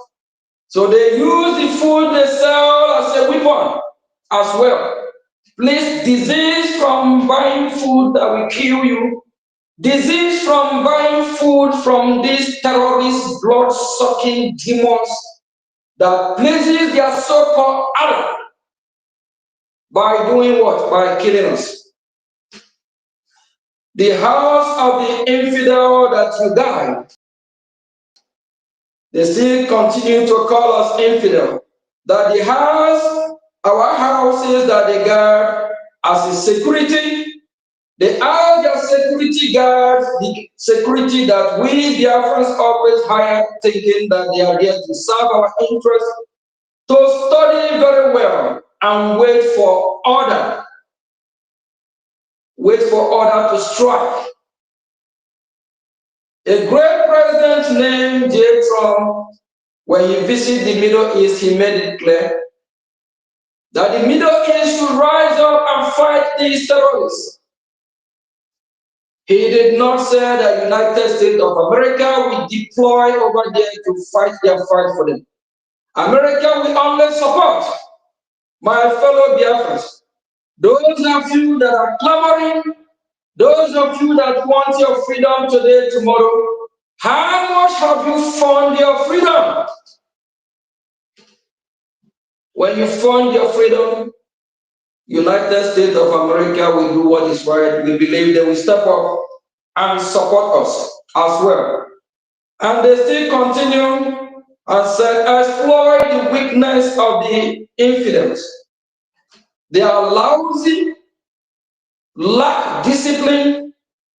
So they use the food they sell as a weapon as well. Please, disease from buying food that will kill you, disease from buying food from these terrorist blood-sucking demons that pleases their so-called Allah by doing what? By killing us. The house of the infidel that you guide, they still continue to call us infidel. That the house, our houses that they guard as a security, they are their security guards, the security that we Biafrans always hire, thinking that they are there to serve our interests, to study very well and wait for order. Wait for order to strike. A great president named J. Trump, when he visited the Middle East, he made it clear that the Middle East should rise up and fight these terrorists. He did not say that the United States of America will deploy over there to fight their fight for them. America will only support my fellow Biafrans. Those of you that are clamoring, those of you that want your freedom today, tomorrow, how much have you found your freedom? When you found your freedom, United States of America will do what is right. We believe they will step up and support us as well. And they still continue and exploit the weakness of the infidels. They are lousy, lack discipline,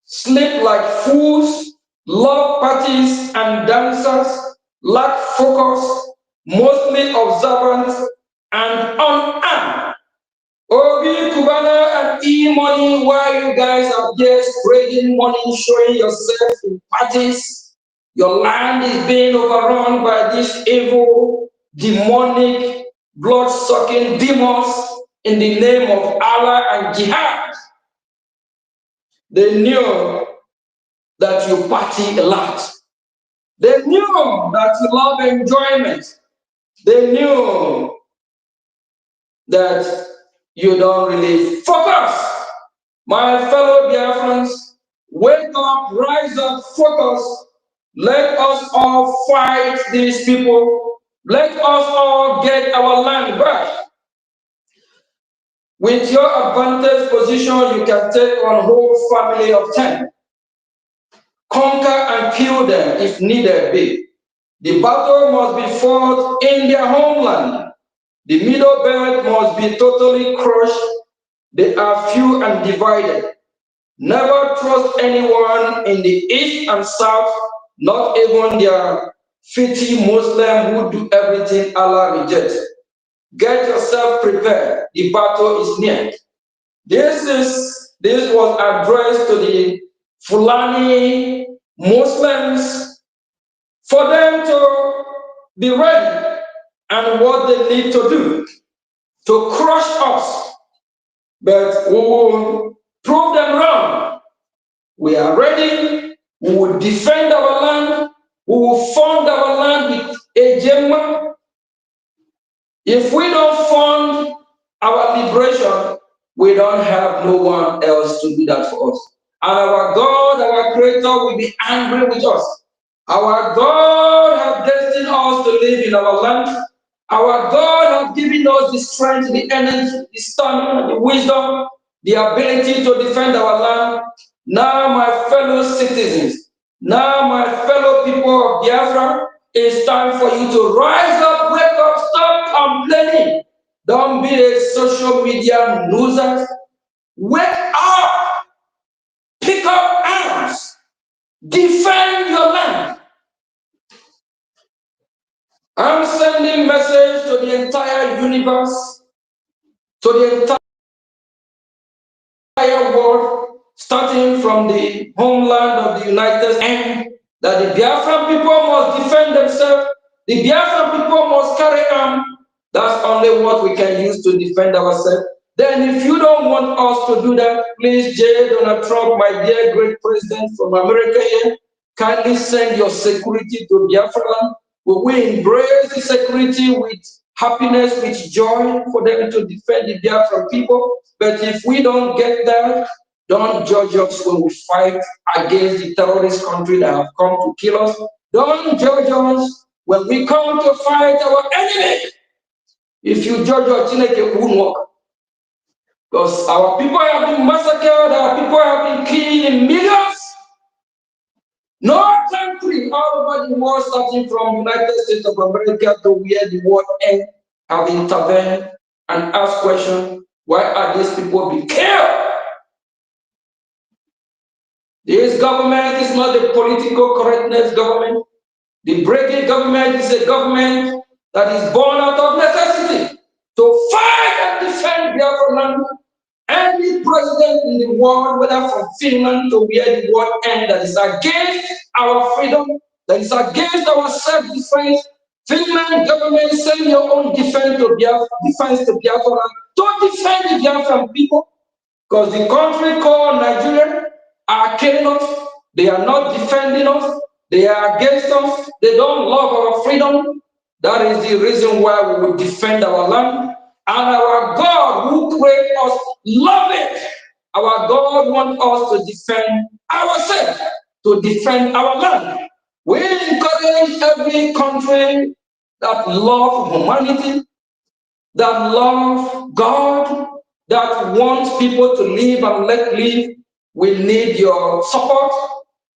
sleep like fools, love parties and dancers, lack focus, mostly observant and unarmed. Obi, Kubana, and E-Money, while you guys are there spreading money, showing yourself in parties, your land is being overrun by these evil, demonic, blood-sucking demons in the name of Allah and Jihad. They knew that you party a lot. They knew that you love enjoyment. They knew that you don't really focus. My fellow Biafrans, wake up, rise up, focus. Let us all fight these people. Let us all get our land back. With your advantage position, you can take on a whole family of 10. Conquer and kill them if needed be. The battle must be fought in their homeland. The middle belt must be totally crushed. They are few and divided. Never trust anyone in the east and south, not even their fitty Muslim who do everything Allah rejects. Get yourself prepared. The battle is near. This was addressed to the Fulani Muslims for them to be ready and what they need to do to crush us. But we will prove them wrong. We are ready. We will defend our land. We will fund our land with a gemma. If we don't fund our liberation, we don't have no one else to do that for us. And our God, our Creator, will be angry with us. Our God has destined us to live in our land. Our God has given us the strength, the energy, the stamina, the wisdom, the ability to defend our land. Now, my fellow citizens, now, my fellow people of Biafra, it's time for you to rise up, wake up, stop complaining. Don't be a social media loser. Wake up, pick up arms, defend your land. I'm sending message to the entire universe, to the entire world, starting from the homeland of the United States, that the Biafran people must defend themselves. The Biafran people must carry arms. That's only what we can use to defend ourselves. Then if you don't want us to do that, please, J. Donald Trump, my dear great president from America here, kindly send your security to Biafra land. We embrace the security with happiness, with joy for them to defend the Biafran people. But if we don't get that, don't judge us when we fight against the terrorist country that have come to kill us. Don't judge us when we come to fight our enemy. If you judge us, it won't work. Because our people have been massacred, our people have been killed in millions. No country all over the world, starting from United States of America to where the world ends, have intervened and asked questions, why are these people being killed? This government is not a political correctness government. The Brgie government is a government that is born out of necessity to fight and defend Biafra land. Any president in the world, whether from Finland to where the world ends, that is against our freedom, that is against our self-defense, Finland government send your own defense to Biafra, to defend the Biafran people, because the country called Nigeria are killing us. They are not defending us. They are against us. They don't love our freedom. That is the reason why we will defend our land. And our God who created us love it. Our God wants us to defend ourselves, to defend our land. We encourage every country that loves humanity, that loves God, that wants people to live and let live. We need your support.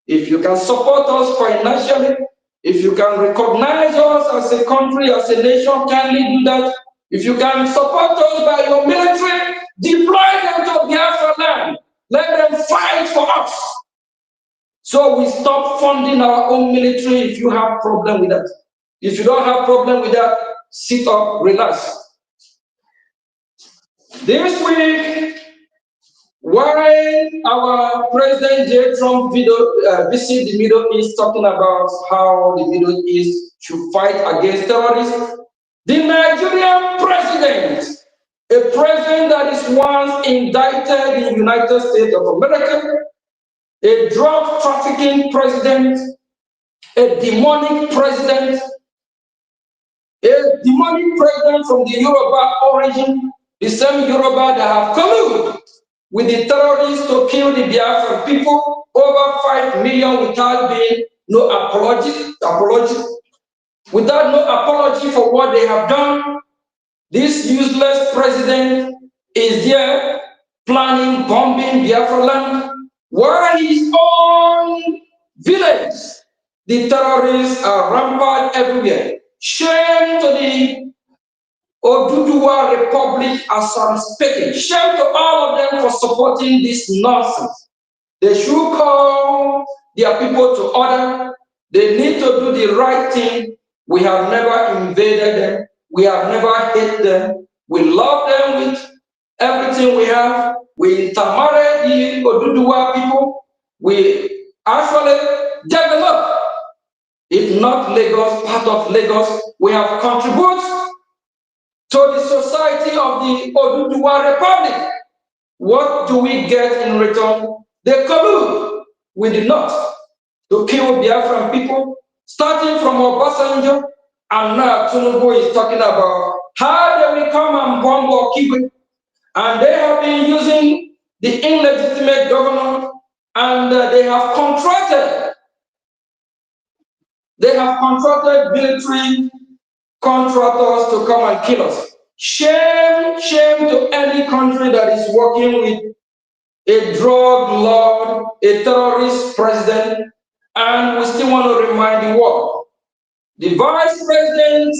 If you can support us financially, if you can recognize us as a country, as a nation, kindly do that. If you can support us by your military, deploy them to Biafra land. Let them fight for us. So we stop funding our own military if you have problem with that. If you don't have problem with that, sit up, relax. This week, while our President J. Trump visited the Middle East talking about how the Middle East should fight against terrorists, the Nigerian president, a president that is once indicted in the United States of America, a drug trafficking president, a demonic president from the Yoruba origin, the same Yoruba that have colluded with the terrorists to kill the Biafran people, over 5 million without being no apology, without no apology for what they have done. This useless president is there planning bombing Biafra land, while his own village, the terrorists are rampant everywhere. Shame to the Oduduwa Republic as I'm speaking. Shame to all of them for supporting this nonsense. They should call their people to order. They need to do the right thing. We have never invaded them. We have never hated them. We love them with everything we have. We intermarried the Oduduwa people. We actually developed, if not Lagos, part of Lagos. We have contributed to the society of the Oduduwa Republic. What do we get in return? They collude with the North to kill Biafran people, starting from Obasanjo, and now Tinubu is talking about how they will come and bomb Okigwe. And they have been using the illegitimate governor, and they have contracted military contractors to come and kill us. Shame, shame to any country that is working with a drug lord, a terrorist president, and we still want to remind the world. The vice president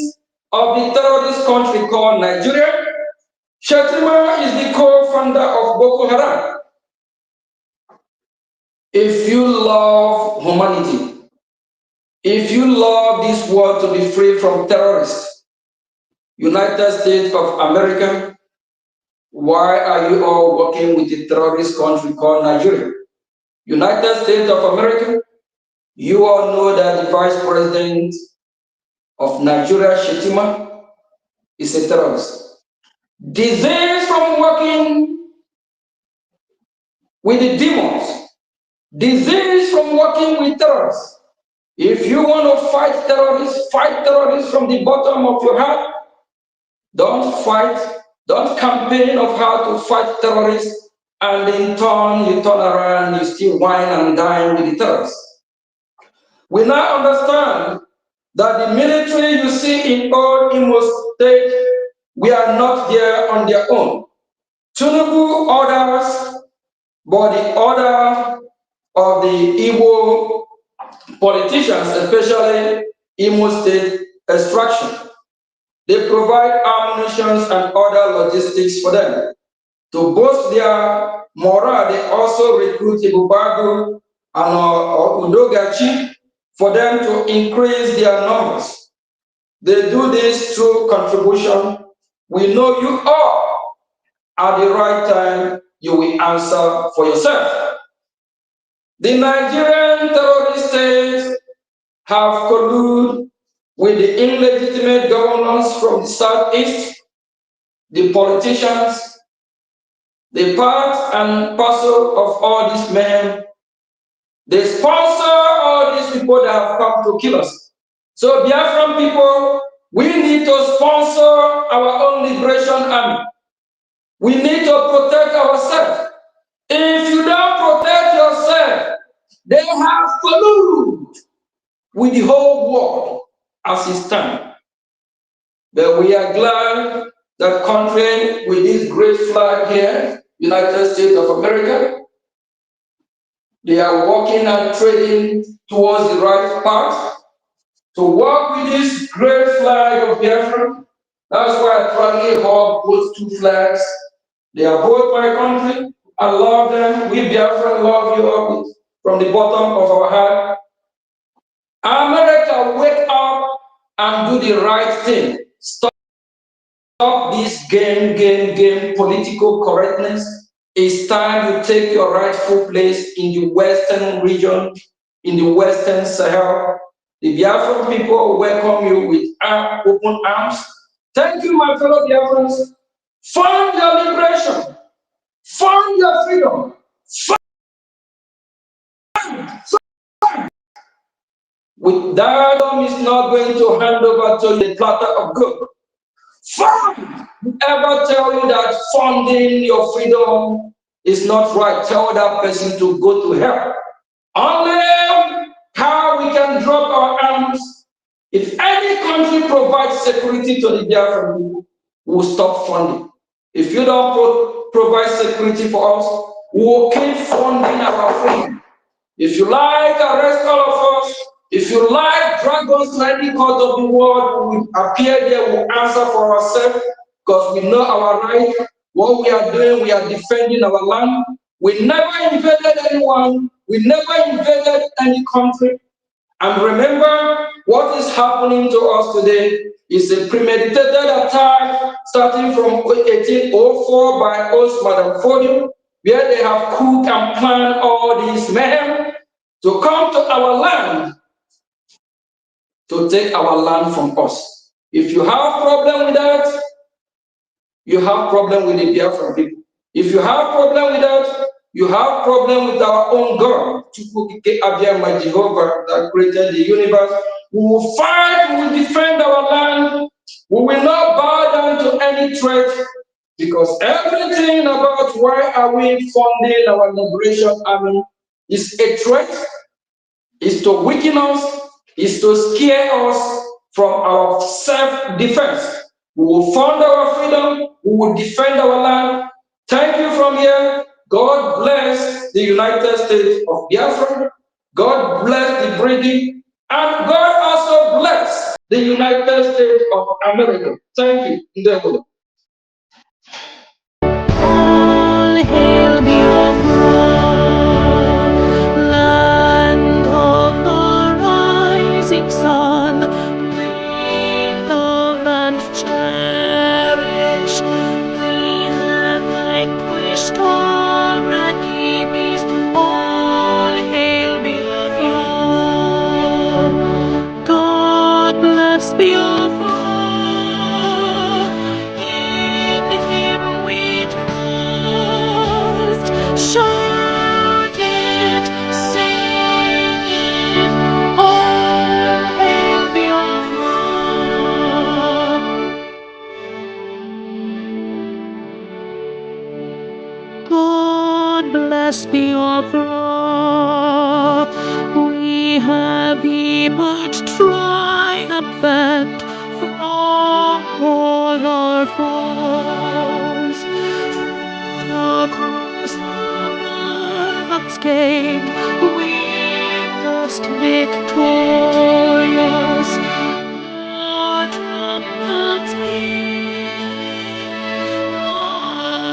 of the terrorist country called Nigeria, Shetima, is the co-founder of Boko Haram. If you love humanity, if you love this world to be free from terrorists, United States of America, why are you all working with a terrorist country called Nigeria? United States of America, you all know that the vice president of Nigeria, Shetima, is a terrorist. disease from working with the demons, disease from working with terrorists. If you want to fight terrorists from the bottom of your heart. Don't campaign of how to fight terrorists, and in turn you turn around, you still wine and dine with the terrorists. We now understand that the military you see in all Imo State, we are not there on their own. Tinubu orders, but the order of the Igbo politicians, especially Imo State extraction. They provide ammunition and other logistics for them. To boost their morale, they also recruit Ibubago and Udogachi for them to increase their numbers. They do this through contribution. We know you all. At the right time, you will answer for yourself. The Nigerian terrorist states have colluded with the illegitimate governors from the southeast, the politicians, the part and parcel of all these men. They sponsor all these people that have come to kill us. So Biafran people, we need to sponsor our own liberation army. We need to protect ourselves. If you don't protect yourself, they have colluded with the whole world as it stands. But we are glad that country with this great flag here, United States of America, they are working and trading towards the right path to work with this great flag of Biafra. That's why I proudly hold both two flags. They are both my country. I love them. We Biafra love you all from the bottom of our heart. America, wake up and do the right thing. Stop this game, political correctness. It's time you take your rightful place in the Western region, in the Western Sahel. The Biafran people welcome you with open arms. Thank you, my fellow Biafrans. Find your liberation. Find your freedom. With that, is not going to hand over to the platter of gold. Fund! Whoever tell you that funding your freedom is not right, tell that person to go to hell. Only how we can drop our arms. If any country provides security to the Biafran people, we will stop funding. If you don't provide security for us, we will keep funding our freedom. If you like, arrest all of us. If you like, drag us to any court of the world, we appear there, we answer for ourselves, because we know our right. What we are doing, we are defending our land. We never invaded anyone. We never invaded any country. And remember, what is happening to us today is a premeditated attack starting from 1804 by us, Madam Fodium, where they have cooked and planned all these men to come to our land, to take our land from us. If you have problem with that, you have problem with the Biafran people. If you have problem with that, you have problem with our own God, my Jehovah, that created the universe. We will fight, we will defend our land. We will not bow down to any threat, because everything about why are we funding our liberation army is a threat, is to weaken us, is to scare us from our self-defense. We will fund our freedom, we will defend our land. Thank you from here. God bless the United States of Biafra. God bless the Brgie. And God also bless the United States of America. Thank you. All hail Biafra, land of the rising sun. We love and cherish. We have vanquished our enemies. All hail Biafra. God bless Biafra. glorious Biafra, we have emerged triumphant from all our foes. Across the unscathed, we just victorious. Lord, let's be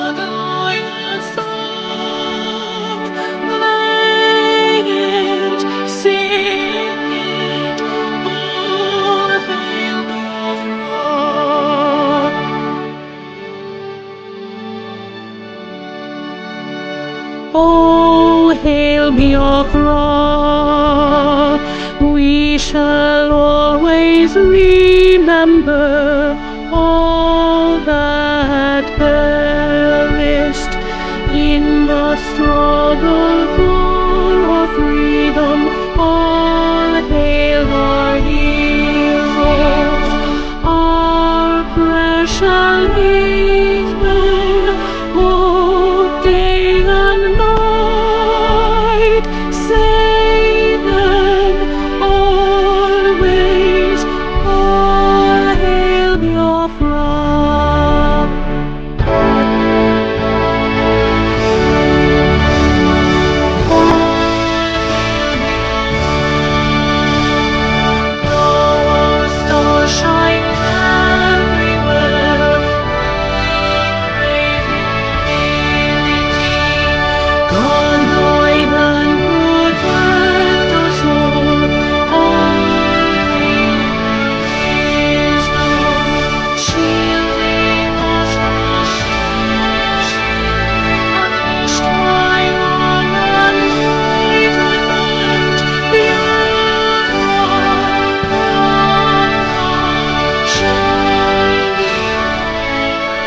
glorious song. Play it, sing it, all hail Biafra. Oh, hail Biafra, we shall always remember all